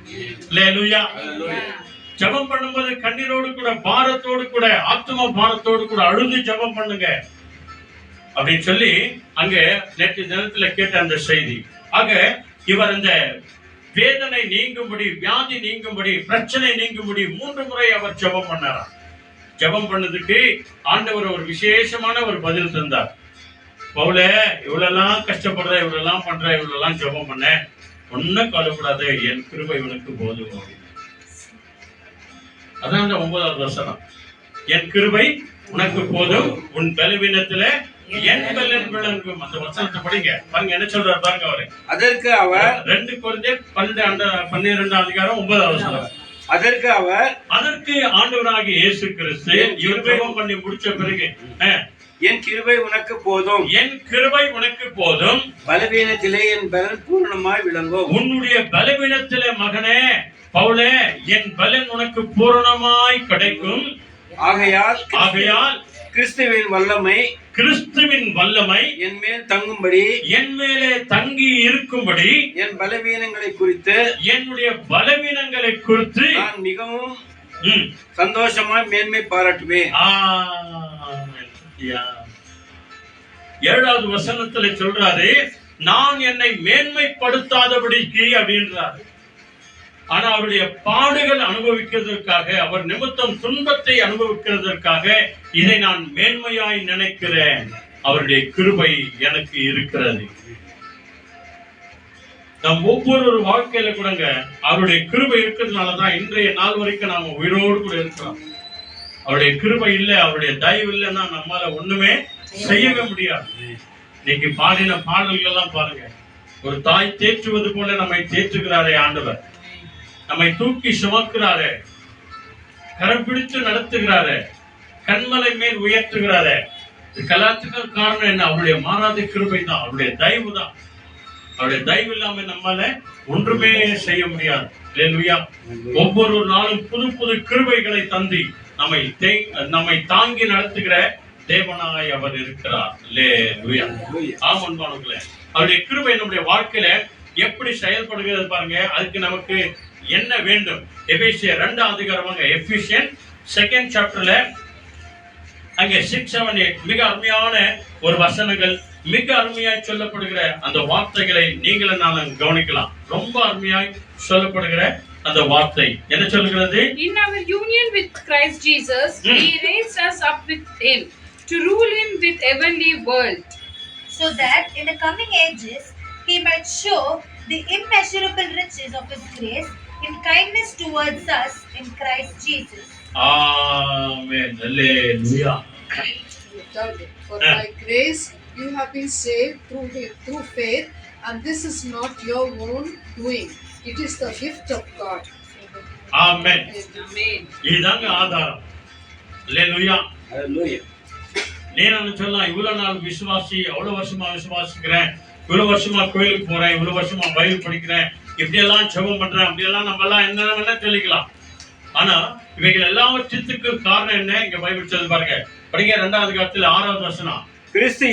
அல்லேலூயா. ஜெபம் பண்ணும்போது கண்ணீரோடு கூட, பாரத்தோடு கூட, ஆத்ம பாரத்தோடு கூட அழுது ஜெபம் பண்ணுங்க அப்படின்னு சொல்லி அங்க நேற்று தினத்துல கேட்ட அந்த செய்தி. ஆக இவர் அந்த வேதனை நீங்கும்படி, வியாதி நீங்கும்படி, பிரச்சனை நீங்கும்படி 3 முறை அவர் ஜெபம் பண்ணாராம். ஜெபம் பண்ணதுக்கு ஆண்டவர் ஒரு விசேஷமான ஒரு பதில் தந்தார். பவுல, இவ்வளெல்லாம் கஷ்டப்படுற, இவ்வளெல்லாம் பண்ற, இவ்வளெல்லாம் ஜெபம் பண்ண, ஒன்னும் கவலைப்படாது, என் கிருபை உனக்கு போதும். அதான் அந்த 9வது வசனம், என் கிருபை உனக்கு போதும், உன் பலவீனத்துல என் பலன் விளங்கும். அந்த வசனத்தை படிங்க, பாருங்க என்ன சொல்றாரு பாருங்க அவரு. அதற்கு அவர் 2 கொரிந்தியர் 12ஆம் அதிகாரம் 9வது வசனம். அதற்கு அவர், அதற்கு ஆண்டவராகிய இயேசு கிறிஸ்து ஜெபம் பண்ணி முடிச்ச பிறகு, என் கிருபை உனக்கு போதும், என் கிருபை உனக்கு போதும், பலவீனத்திலே என் பலன் பூரணமாய் விளங்கும். உன்னுடைய பலவீனத்திலே மகனே பவுலே, என் பலன் உனக்கு பூரணமாய் கிடைக்கும். ஆகையால் கிறிஸ்துவின் வல்லமை கிறிஸ்துவின் வல்லமை என் மேல் தங்கும்படி என் மேலே தங்கி இருக்கும்படி என் பலவீனங்களை குறித்து என்னுடைய பலவீனங்களை குறித்து நான் மிகவும் சந்தோஷமாய் மேன்மை பாராட்டுவேன். ஏழாவது வசனத்துல சொல்றாரு, நான் என்னை மேன்மைப்படுத்தாதபடிக்கு அப்படின்றாரு. ஆனா அவருடைய பாடுகள் அனுபவிக்கிறதற்காக, அவர் நிமித்தம் துன்பத்தை அனுபவிக்கிறதற்காக இதை நான் மேன்மையாய் நினைக்கிறேன். அவருடைய கிருபை எனக்கு இருக்கிறது. நம் ஒவ்வொரு வாழ்க்கையில கூடங்க அவருடைய கிருபை இருக்கிறதுனாலதான் இன்றைய நாள் வரைக்கும் நாம உயிரோடு கூட இருக்கிறோம். அவருடைய கிருபை இல்லை, அவருடைய தயவு இல்லைன்னா நம்மால ஒண்ணுமே செய்யவே முடியாது. இன்னைக்கு பாடின பாடல்கள் எல்லாம் பாருங்க, ஒரு தாய் தேற்றுவது போல நம்மை தேற்றுகிறாரே ஆண்டவர், நம்மை தூக்கி சுமக்கிறாரே, கரம் பிடித்து நடத்துகிறாரே, கண்மலை மேல் உயர்த்துகிறாரே. கலாத்துக்கு காரணம் என்ன? அவருடைய மாறாத கிருபை தான், அவருடைய தயவு தான். அவருடைய தயவு இல்லாம நம்மால ஒன்றுமே செய்ய முடியாது. அல்லேலூயா. ஒவ்வொரு நாளும் புது புது கிருபைகளை தந்தி நம்மை தாங்கி நடத்துகிற தேவனாய் அவர் இருக்கிறார். அல்லேலூயா. ஆமன்பானவர்களே, அவருடைய கிருபை நம்முடைய வாழ்க்கையில எப்படி செயல்படுகிறது பாருங்க. அதுக்கு நமக்கு என்ன வேண்டும்? எபேசியர் 2ஆம் அதிகாரம், எபிசியன் 2nd சாப்டர்ல அங்கே 6, 7, 8 மிக அருமையான ஒரு வசனங்கள், மிக அருமையாய் சொல்லப்படுகிற அந்த வார்த்தைகளை நீங்களும் நானும் கவனிக்கலாம். ரொம்ப அருமையாய் சொல்லப்படுகிற அந்த வார்த்தை என்ன சொல்கிறது? In our union with Christ Jesus, He raised us up with Him to rule Him with heavenly world, so that in the coming ages He might show the immeasurable riches of His grace in kindness towards us in Christ Jesus. Amen. Hallelujah. For by grace you have been saved through faith, and this is not your own doing. It is the gift of God. Amen. Amen. இதுதாங்க ஆதாரம். Hallelujah. Hallelujah. நீங்க சொல்லலாம், இவ்வளவு நாள் விசுவாசி, அவ்வளவு வருஷமா விசுவாசிக்கிறேன், இவ்வளவு வருஷமா கோயிலுக்கு போறேன், இவ்வளவு வருஷமா பைபிள் படிக்கிறேன், இப்படி எல்லாம் ஜெபம் பண்றேன், அப்படி எல்லாம் நம்ம எல்லாம் என்ன வேணா சொல்லிக்கலாம். ஆனா இவைகள் எல்லாவற்றுக்கு காரணம் என்ன? இங்க பைபிள் சொல்லி பாருங்க, படிங்க 2ஆம் அதிகாரத்தில் 6வது வசனம். கிறிஸ்து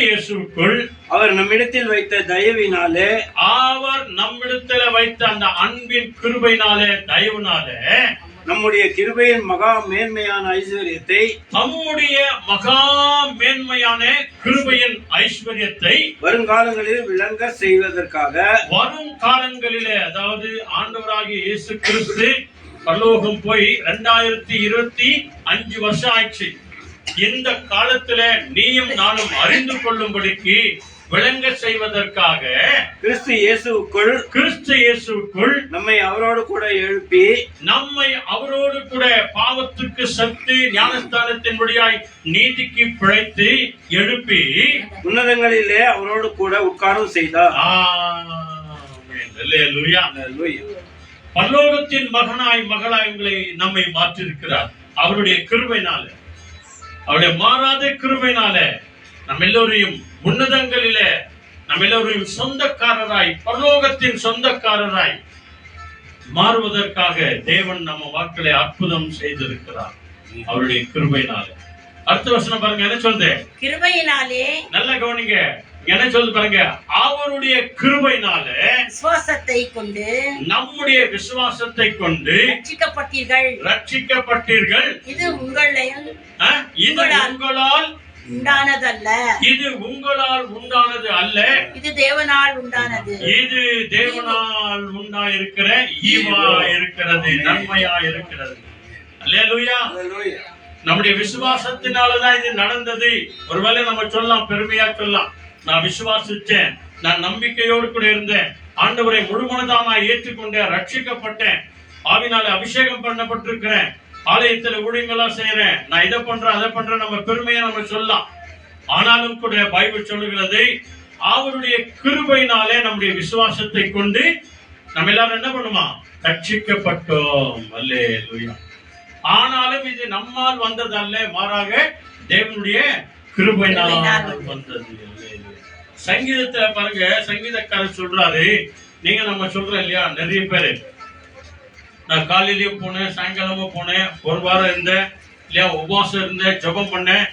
இயேசுவுக்குள் அவர் நம்மிடத்தில் வைத்த தயவினாலே, அவர் நம்மிடத்தில் வைத்த அந்த அன்பின் கிருபையினாலே, தயவுனாலே, நம்முடைய கிருபையின் மகா மேன்மையான ஐஸ்வர்யத்தை, நம்முடைய மகா மேன்மையான கிருபையின் ஐஸ்வர்யத்தை வருங்காலங்களில் விளங்க செய்வதற்காக, வரும் காலங்களிலே, அதாவது ஆண்டவராகிய இயேசு கிறிஸ்து பரலோகம் போய் 2025 வருஷம் ஆயிடுச்சு. இந்த காலத்துல நீயும் நானும் அறிந்து கொள்ளும்படிக்கு விளங்க செய்வதற்காக கிறிஸ்து இயேசுவுக்குள் நம்மை அவரோடு கூட எழுப்பி, நம்மை அவரோடு கூட பாவத்துக்கு சத்து ஞானஸ்தானத்தின் வழியாய் நீதிக்கு பிழைத்து எழுப்பி உன்னதங்களிலே அவரோடு கூட உட்காரம் செய்தார். பரலோகத்தின் மகனாய் மகளாய் உங்களை நம்மை மாற்றிருக்கிறார். அவருடைய கிருபையினால, அவருடைய மாறாத கிருபையினால நம்ம எல்லோரையும் உன்னதங்களிலே, நம்ம எல்லோரையும் சொந்தக்காரராய், பரலோகத்தின் சொந்தக்காரராய் மாறுவதற்காக தேவன் நம்ம வாக்களை அற்புதம் செய்திருக்கிறார் அவருடைய கிருபையினால. அடுத்த வசனம் பாருங்க, என்ன சொல்லுது? கிருபையினாலே, நல்ல கவனிங்க, என்ன சொல்லுது பாருங்க, அவருடைய கிருபையினால விசுவாசத்தை கொண்டு, நம்முடைய விசுவாசத்தை கொண்டு ரட்சிக்கப்பட்டீர்கள். இது உங்களால் உண்டானதல்ல, இது உங்களால் உண்டானது அல்ல, இது தேவனால் உண்டானது, இது தேவனால் உண்டாயிருக்கிற ஈவா இருக்கிறது, நன்மையா இருக்கிறது. அல்லேலூயா. நம்முடைய விசுவாசத்தினாலதான் இது நடந்தது. ஒருவேளை நம்ம சொல்லலாம், பெருமையா சொல்லலாம், நான் விசுவாசிச்சேன், நான் நம்பிக்கையோடு கூட இருந்தேன், ஆண்டவரை முழுமனதாக நான் ஏற்றுக்கொண்டேன், ரட்சிக்கப்பட்டேன், ஆவினால அபிஷேகம் பண்ணப்பட்டிருக்கிறேன், ஆலயத்துல ஊழியங்களா செய்யறேன், நான் இதை பண்றேன் அதை பண்றேன், நம்ம பெருமையா நம்ம சொல்லலாம். ஆனாலும் கூட பைபிள் சொல்லுகிறது, அவருடைய கிருபையினாலே நம்முடைய விசுவாசத்தை கொண்டு நம்ம எல்லாரும் என்ன பண்ணுமா? ரட்சிக்கப்பட்டோம். அல்லேலூயா. ஆனாலும் இது நம்மால் வந்தது அல்ல, மாறாக தேவனுடைய கிருபையினால் வந்தது. சங்கீதத்துல பாருங்க, சங்கீதக்காரர் சொல்றாரு, நீங்க நம்ம சொல்றோம் இல்லையா, நிறைய பேரு நான் காலையிலயும் போனேன், சாயங்காலமும் போனேன், ஒரு வாரம் இருந்தேன், இல்லையா, உபவாசம் இருந்தேன், ஜெபம் பண்ணேன்,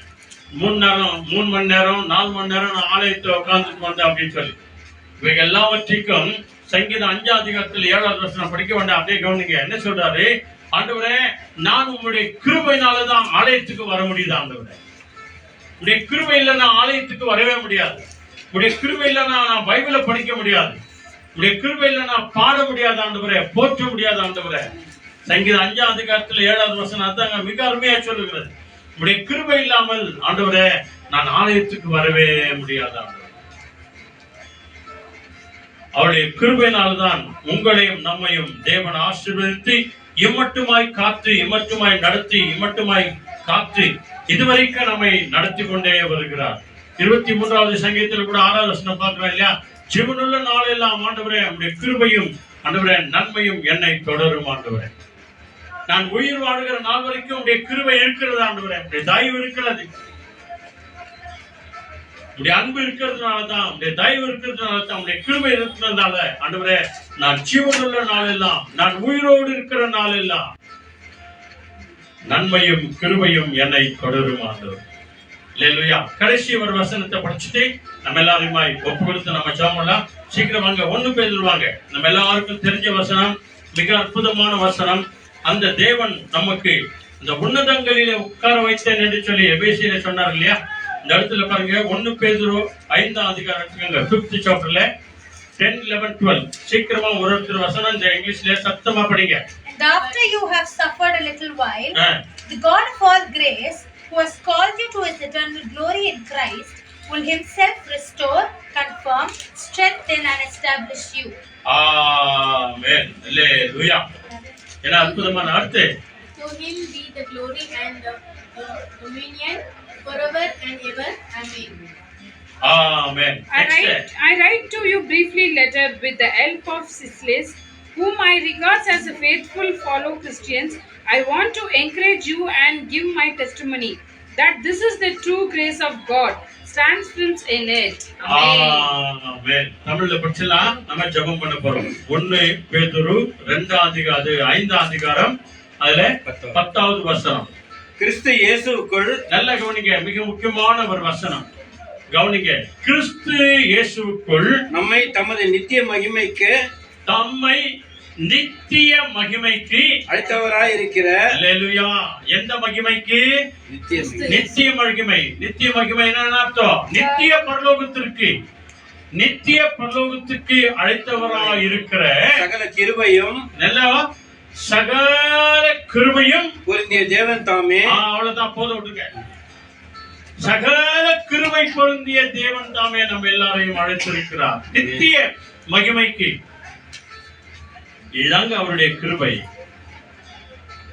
3 மணி நேரம் 4 மணி நேரம் நான் ஆலயத்தில் உட்கார்ந்துட்டு வந்தேன் அப்படின்னு சொல்லி. இவைகள் எல்லாவற்றிற்கும் சங்கீதம் 5ஆம் அதிகாரத்தில் 7வது வசனம் படிக்க வேண்டாம். அப்படியே கவனிங்க. என்ன சொல்றாரு? ஆண்டவரே, நான் உங்களுடைய கிருபையினாலதான் ஆலயத்துக்கு வர முடியுது. ஆண்டவரே, உடைய கிருபை இல்லைன்னா ஆலயத்துக்கு வரவே முடியாது. உடைய கிருபை இல்லைன்னா நான் பைபிளை படிக்க முடியாது. உடைய கிருபை இல்லைன்னா பாட முடியாது ஆண்டவரே, போற்ற முடியாது ஆண்டவரே. சங்கீதம் 5ஆம் அதிகாரத்தில் 7வது வசனம் அதாங்க மிக அருமையா சொல்லுகிறது. உடைய கிருபை இல்லாமல் ஆண்டவரே நான் ஆலயத்துக்கு வரவே முடியாது ஆண்டவரே. அவருடைய கிருபையினால்தான் உங்களையும் நம்மையும் தேவன் ஆசீர்வதித்து இம்மட்டுமாய் காத்து, இம்மட்டுமாய் நடத்தி, இம்மட்டுமாய் காத்து இதுவரைக்கும் நம்மை நடத்தி கொண்டே வருகிறார். 23வது சங்கீதத்தில் கூட 6வது வசனம் பார்க்கிறோம் இல்லையா, ஜீவனுள்ள நாளெல்லாம் ஆண்டவரே நம்முடைய கிருபையும் ஆண்டவரே நன்மையும் என்னை தொடரும் ஆண்டவரே. நான் உயிர் வாழ்கிற நாள் வரைக்கும் உடைய கிருபை இருக்கிறது ஆண்டவரே, உடைய தயவு இருக்கிறது, உடைய அன்பு இருக்கிறதுனாலதான், உடைய தயவு இருக்கிறதுனாலதான், உடைய கிருபை இருக்கிறதுனால ஆண்டவரே நான் ஜீவனுள்ள நாளெல்லாம், நான் உயிரோடு இருக்கிற நாளெல்லாம் நன்மையும் கிருபையும் என்னை தொடரும் ஆண்டவர். அல்லேலூயா. கடைசி ஒரு வசனத்தை படிச்சுட்டு நம்ம எல்லாருமாய் ஒப்பு கொடுத்து நம்ம ஜெபம்லாம் சீக்கிரம் வாங்க. 1 பேதுரு வாங்க. நம்ம எல்லாருக்கும் தெரிஞ்ச வசனம், மிக அற்புதமான வசனம். அந்த தேவன் நமக்கு இந்த உன்னதங்களிலே உட்கார வைத்தேன் என்று சொல்லி எபேசியில சொன்னார் இல்லையா. இந்த இடத்துல பாருங்க, 1 பேதுரு 5ஆம் அதிகாரம் 5th chapterல 10, 11, 12 சீக்கிரமா ஒரு வசனம் இந்த இங்கிலீஷ்ல சத்தமா படிங்க. And after you have suffered a little while, the God of all grace, who has called you to his eternal glory in Christ, will himself restore, confirm, strengthen and establish you. Amen. Hallelujah. என்ன அற்புதமான அர்த்தம். To him be the glory and the dominion forever and ever. Amen. Amen. I write to you briefly letter with the help of Silas, whom I regard as a faithful fellow Christians. I want to encourage you and give my testimony that this is the true grace of God. Stands firm in it. Amen. தமிழ்ல படிச்சலாம். நம்ம ஜெபம் பண்ண போறோம். 1 பேதுரு 5ஆம் அதிகாரம் அதுல 10வது வசனம். கிறிஸ்து இயேசுவுக்குள், நல்ல கவனிங்க, மிக முக்கியமான ஒரு வசனம். கவனிங்க. கிறிஸ்து இயேசுவுக்குள் நம்மை தமது நித்திய மகிமைக்கு அழைத்தவராய் இருக்கிற. அல்லேலூயா. எந்த மகிமைக்கு? நித்திய மகிமை. நித்திய மகிமை என்ன அர்த்தம்? நித்திய பரலோகத்துக்கு அழைத்தவராய் இருக்கிற சகல கிருபையும், சகல கிருபையும் பொருந்திய தேவன் தாமே. அவ்வளவுதான், போதும் விட்டுங்க. சகல கிருபை பொருந்திய தேவன் தாமே நம்ம எல்லாரையும் அழைத்திருக்கிறார் நித்திய மகிமைக்கு. இதுதாங்க அவருடைய கிருபை.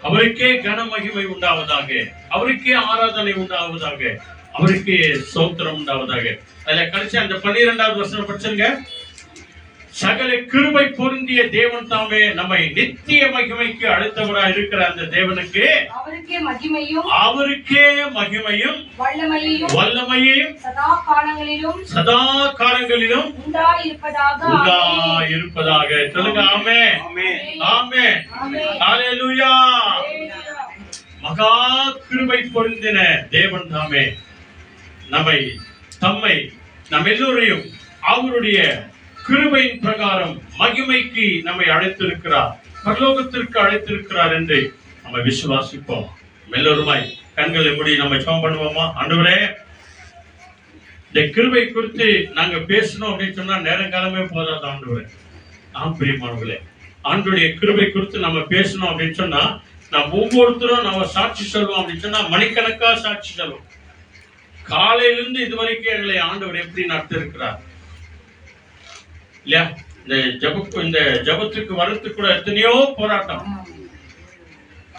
அவருக்கே கன மகிமை உண்டாவதாக, அவருக்கே ஆராதனை உண்டாவதாக, அவருக்கே ஸ்தோத்திரம் உண்டாவதாக. அதுல கடைசி அந்த 12வது வசனம் படிச்சிருங்க. சகல கிருபை பொருந்திய தேவன் தாமே நம்மை நித்திய மகிமைக்கு அழைத்தவராய் இருக்கிற அந்த தேவனுக்கு அவருக்கே மகிமையும் வல்லமையையும் சதா காலங்களிலும் உண்டாயிருப்பதாக. சொல்லுங்க ஆமென். ஆமென். ஹல்லேலூயா. மகா கிருபை பொருந்தின தேவன் தாமே நம்மை எல்லோரையும் அவருடைய கிருபையின் பிரகாரம் மகிமைக்கு நம்மை அழைத்திருக்கிறார், பரலோகத்திற்கு அழைத்திருக்கிறார் என்று நம்ம விசுவாசிப்போம். எல்லோருமாய் கண்களை மூடி நம்ம ஜெபம் பண்ணுவோமா? ஆண்டவரே, இந்த கிருபை குறித்து நாங்க பேசணும் அப்படின்னு சொன்னா நேரங்காலமே போதாது ஆண்டவரே. பிரியமானவர்களே, ஆண்டவருடைய கிருபை குறித்து நம்ம பேசணும் அப்படின்னு சொன்னா நம்ம ஒவ்வொருத்தரும் நம்ம சாட்சி சொல்லுவோம் அப்படின்னு சொன்னா மணிக்கணக்கா சாட்சி சொல்லுவோம். காலையிலிருந்து இதுவரைக்கும் எங்களை ஆண்டவர் எப்படி நடத்திருக்கிறார் இல்லையா? இந்த ஜபத்துக்கு வரத்துக்கு கூட எத்தனையோ போராட்டம்.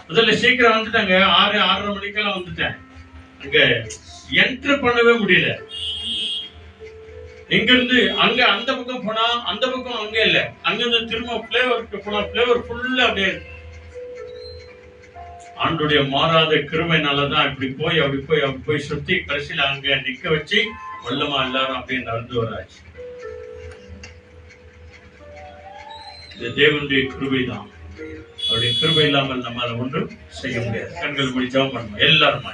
முதல்ல சீக்கிரம் வந்துட்டாங்க, 6:30 மணிக்கெல்லாம் வந்துட்டேன். அங்க என்ட்ரு பண்ணவே முடியல. இங்க இருந்து அங்க அந்த பக்கம் போனா அந்த பக்கம் அங்க இல்ல, அங்க இருந்து திரும்ப பிளேவருக்கு போனா பிளேவர் ஃபுல்லா அப்படியே. ஆண்டுடைய மாறாத கிருமைனாலதான் இப்படி போய் சுத்தி கடைசியில அங்க நிக்க வச்சு வல்லமா எல்லாரும் அப்படியே நடந்து வராச்சு. இந்த தேவனுடைய கிருபைதான். அவருடைய கிருபை இல்லாமல் நம்மால ஒன்றும் செய்ய முடியாது. கண்கள் மூடி ஜெபம் பண்ணுவோம் எல்லாருமா.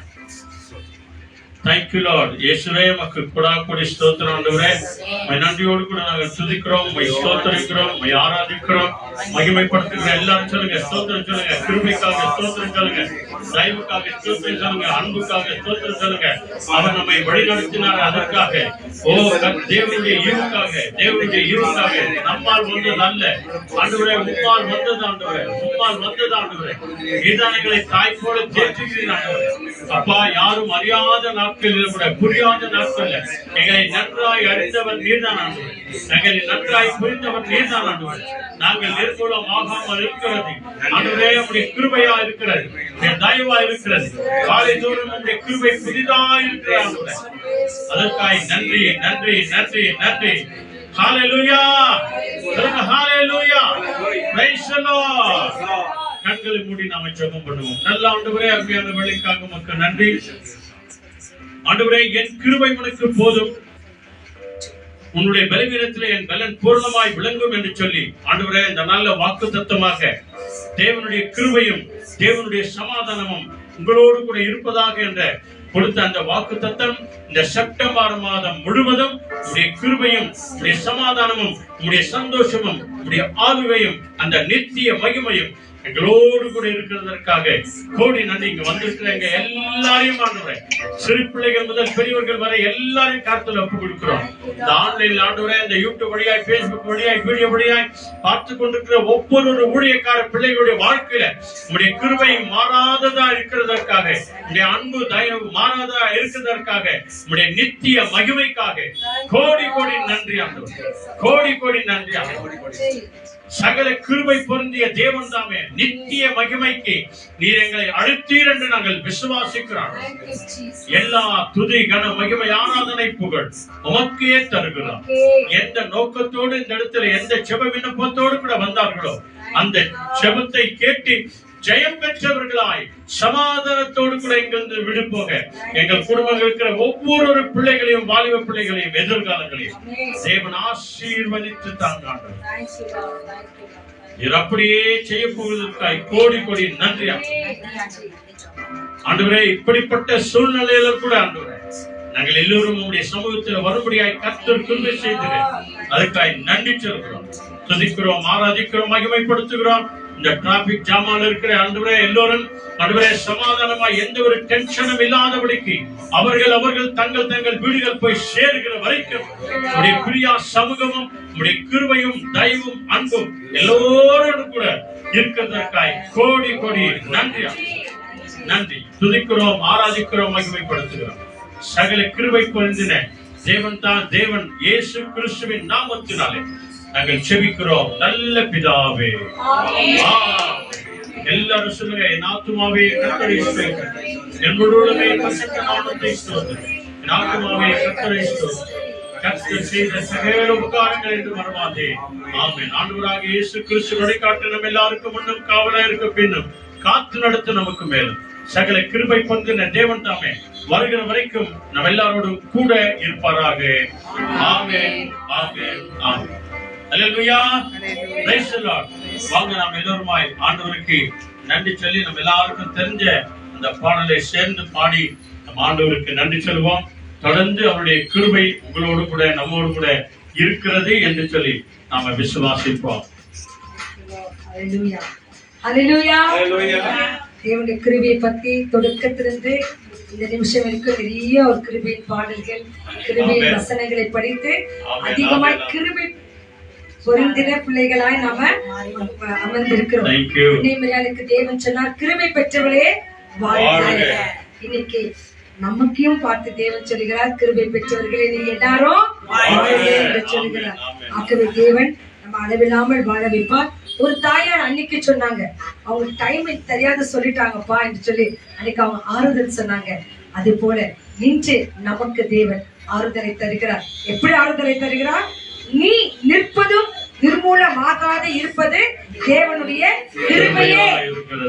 Thank you Lord. இயேசுவே உமக்கு கொடாக்கொடி ஸ்தோத்திரம் ஆண்டவரே. உம்மை நன்றியோடு கூட நாங்கள் துதிக்கிறோம், உம்மை ஸ்தோத்திரிக்கிறோம், உம்மை ஆராதிக்கிறோம், மகிமைப்படுத்துகிறோம். எல்லாரும் சொல்லுங்க ஸ்தோத்திரம் சொல்லுங்க. கிருபைக்காக ஸ்தோத்திரம் சொல்லுங்க, தயவுக்காக ஸ்தோத்திரம் சொல்லுங்க, அன்புக்காக ஸ்தோத்திரம் சொல்லுங்க. அவர் நம்மை வழிநடத்தினார், அதற்காக. ஓ தேவனுடைய ஈவுக்காக, தேவனுடைய ஈவுக்காக. நம்மால் வந்தது அல்ல ஆண்டவரே, உம்மால் வந்தது ஆண்டவரே, உம்மால் வந்தது ஆண்டவரே. நீதானங்களை தாய் போல தேற்றுகிறீர் ஆண்டவரே. அப்பா, யாரும் அறியாத நாட்களில் கூட, புரியாத நாட்களில் எங்களை நன்றாய் அறிந்தவர் நீர்தான் ஆண்டவரே. எங்களை நன்றாய் புரிந்தவர் நீர்தான் ஆண்டவரே. நாங்கள் நிர்மூலம் ஆகாமல் இருக்கிறது ஆண்டவரே உம்முடைய கிருபையா இருக்கிறது, உம்முடைய தயவா இருக்கிறது. காலை தோறும் உம்முடைய கிருபை புதிதா இருக்கிறது. அதற்காய் நன்றி நன்றி நன்றி நன்றி. ஹalleluya, ஹalleluya, praise the Lord. கண்களை மூடி நாம ஜெபம் பண்ணுவோம். நல்ல ஆண்டவரே, அருமையான வேளைக்காக உமக்கு நன்றி ஆண்டவரே. என் கிருபை உனக்கு போதும், உன்னுடைய பலவீனத்திலே என் பலன் பூர்ணமாய் விளங்கும் என்று சொல்லி ஆண்டவரே, இந்த நல்ல வாக்குத்தத்தமாக தேவனுடைய கிருபையும் தேவனுடைய சமாதானமும் உங்களோடு கூட இருப்பதாக என்ற கொடுத்த அந்த வாக்குத்தத்தம் இந்த செப்டம்பர் மாதம் முழுவதும் உடைய கிருபையும் உடைய சமாதானமும் உடைய சந்தோஷமும் உடைய ஆளுகையும் அந்த நித்திய மகிமையும் எங்களோடு கூட இருக்கிறதற்காக கோடி நன்றி. இங்க வந்திருக்கிறவங்க எல்லாரையும் ஆண்டவரே, சிறு பிள்ளைகள் முதல் பெரியவர்கள் வரை எல்லாரையும் கருத்துல ஒப்பு கொடுக்கிறோம். இந்த ஆன்லைன்ல ஆண்டவரே, இந்த யூடியூப் வழியாய், பேஸ்புக் வழியாய், வீடியோ வழியாய் பார்த்து கொண்டிருக்கிற ஒவ்வொரு ஊழியக்கார பிள்ளைகளுடைய வாழ்க்கையில உடைய கிருபை மாறாததா இருக்கிறதற்காக, உடைய அன்பு தயவு மாறாததா இருக்கிறதற்காக, உடைய நித்திய மகிமைக்காக கோடி கோடி நன்றி ஆண்டவரே, கோடி கோடி நன்றி ஆண்டவரே. சகல கிருபை பொருந்திய தேவன் தாமே நித்திய மகிமைக்கு நீர் எங்களை அழைத்தீர் என்று நாங்கள் விசுவாசிக்கிறோம். எல்லா துதி கன மகிமை ஆராதனை புகழ் உமக்கே தருகிறோம். எந்த நோக்கத்தோடு இந்த இடத்துல எந்த ஜெப விண்ணப்பத்தோடு கூட வந்தார்களோ அந்த ஜெபத்தை கேட்டு ஜெயம் பெற்றவர்களாய் சமாதானத்தோடு கூட எங்கிருந்து விடுபோக எங்கள் குடும்பங்கள் இருக்கிற ஒவ்வொரு பிள்ளைகளையும், வாலிப பிள்ளைகளையும், எதிர்காலங்களையும் தேவன் ஆசீர்வதித்து தாங்க. அப்படியே செய்ய போவதற்காய் கோடி கோடி நன்றி ஆண்டவரே. இப்படிப்பட்ட சூழ்நிலையில கூட ஆண்டவரே, நாங்கள் எல்லோரும் உங்களுடைய சமூகத்தில் வரும்படியாய் கர்த்தர் கிருபை செய்கிறேன். அதுக்காய் நன்றி சொல்கிறோம், துதிக்கிறோம், ஆராதிக்கிறோம், மகிமைப்படுத்துகிறோம். இந்த டிராபிக் ஜாமால இருக்கிற ஆண்டவரே எல்லோரும் ஆண்டவரே சமாதானமா எந்த ஒரு டென்ஷனும் இல்லாதபடிக்கு அவர்கள் தங்கள் வீடுகள் போய் சேருகிற வரைக்கும் உடைய பிரியா சமூகமும் உடைய கிருபையும் தயவும் அன்பும் எல்லோரும் கூட இருக்கிறதற்காய் கோடி கோடி நன்றி நன்றி. துதிக்கிறோம், ஆராதிக்கிறோம், மகிமைப்படுத்துகிறோம். சகல கிருபை பொருந்தின தேவன் தான் தேவன் இயேசு கிறிஸ்துவின் நாமத்தினாலே நாங்கள் செபிக்கிறோம் நல்ல பிதாவே. எல்லாரும் சொல்லுங்க, என் ஆத்துமாவே கர்த்தரை ஸ்தோத்திரி, என் முழுவதுமே பரிசுத்த நாமத்தை ஸ்தோத்திரி, என் ஆத்துமாவே கர்த்தரை ஸ்தோத்திரி, கர்த்தர் செய்த சகல உபகாரங்கள் என்று மறவாதே. ஆமென். ஆண்டவராகிய இயேசு கிறிஸ்து வழிகாட்டு நம்ம எல்லாருக்கும் முன்னும் காவலா இருக்க பின்னும் காத்து நடத்த நமக்கு மேலும் சகல கிருபை பொருந்தின தேவன் தாமே வருகிற வரைக்கும் நம்ம எல்லாரோடும் கூட இருப்பாராக. ஆமென், ஆமென், ஆமென். அல்லேலூயா, பிரைஸ் தி லார்ட். வாங்க நாம் எல்லோருமாய் ஆண்டவருக்கு நன்றி சொல்லி நம்ம எல்லாருக்கும் தெரிஞ்ச அந்த பாடலை சேர்ந்து பாடி நம்ம ஆண்டவருக்கு நன்றி சொல்லுவோம். தொடர்ந்து அவருடைய கிருபை உங்களோடு கூட நம்மோடு கூட இருக்கிறது என்று சொல்லி நாம விசுவாசிப்போம். அல்லேலூயா, அல்லேலூயா, தேவனுடைய கிருபையை பத்தி தொடக்கத்திலிருந்து இந்த நிமிஷம் வரைக்கும் நிறைய ஒரு கிருபையின் பாடல்கள், கிருபையின் வசனங்களை படித்து அதிகமாய் கிருபை பொருந்தின பிள்ளைகளாய் நாம அமர்ந்திருக்கிறோம். மரியாளுக்கு தேவன் சொன்னார், கிருபை பெற்றவளே வாழ்க. இன்னைக்கு நமக்கையும் பார்த்து தேவன் சொல்லுகிறார், கிருபை பெற்றவர்களே நீ எல்லாரும் வாழ்க என்று சொல்லுகிறார். ஆகவே தேவன் நம்ம அளவில்லாமல் வாழ வைப்பார். ஒரு தாயார் அன்னைக்கு சொன்னாங்க, அவங்க டைம் தெரியாத சொல்லிட்டாங்கப்பா என்று சொல்லி அன்னைக்கு அவங்க ஆறுதல் சொன்னாங்க. அது போல இன்று நமக்கு தேவன் ஆறுதலை தருகிறார். எப்படி ஆறுதலை தருகிறார்? நீ நிற்பதும் நிர்மூலமாகாத இருப்பது தேவனுடைய கிருபையே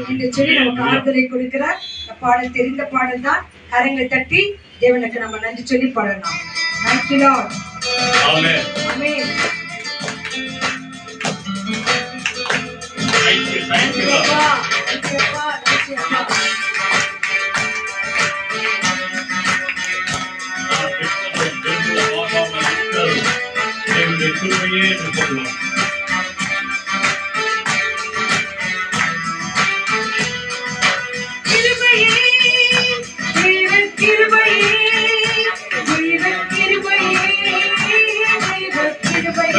என்று சொல்லி நமக்கு ஆறுதலை கொடுக்கிறார். பாடல் தெரிந்த பாடல் தான். கரங்களை தட்டி தேவனுக்கு நம்ம நன்றி சொல்லி பாடலாம். Thank you Lord. Amen. Amen. Thank you, Lord. சேர்ந்து சொல்லுவோம்.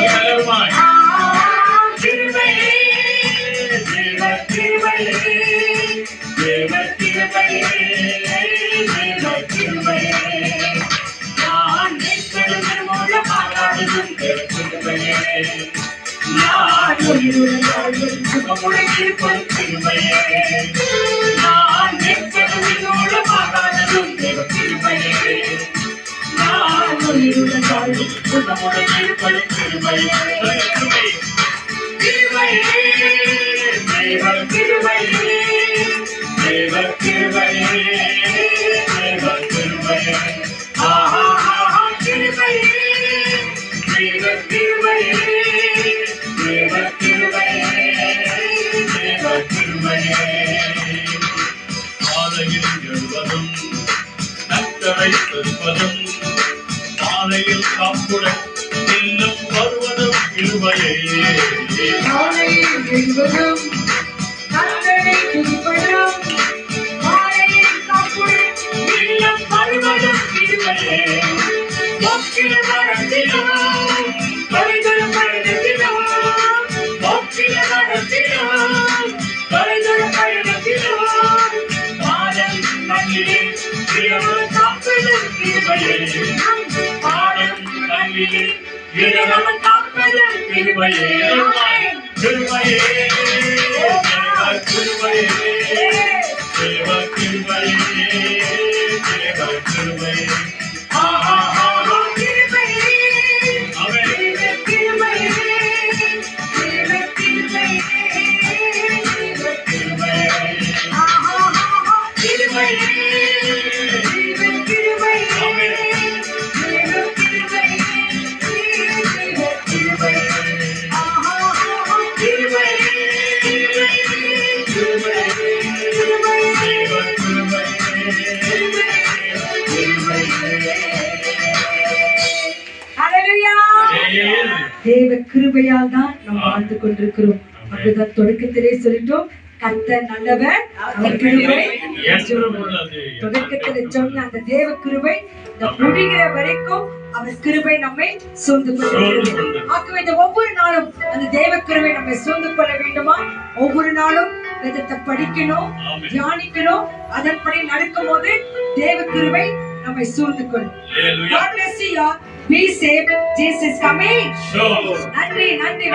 எல்லாருமாய். மாலையில் காப்புடன் இல்லம் வருவதும் கிருபையே. தேவ கிருபையால் தான் நாம் வாழ்ந்து கொண்டிருக்கிறோம். அப்படிதான் தொடக்கத்திலே சொல்லிட்டோம், கர்த்தர் நல்லவர், அவர் கிருபை தொடக்கத்திலே சொன்ன அந்த தேவ கிருபை முடிகிற வரைக்கும் அவர் கிருபை நம்மை சூழ்ந்து கொண்டிருக்கிறது. ஆகவே இந்த ஒவ்வொரு நாளும் அந்த தேவ கிருபை நம்மை சூழ்ந்து கொள்ள வேண்டுமா? ஒவ்வொரு நாளும் வேதத்தை படிக்கணும், தியானிக்கணும், அதன்படி நடக்கும் போது தேவ கிருபை நம்மை சூழ்ந்து கொள்ளும். God bless you all. Be safe. Jesus is coming. நன்றி நன்றி.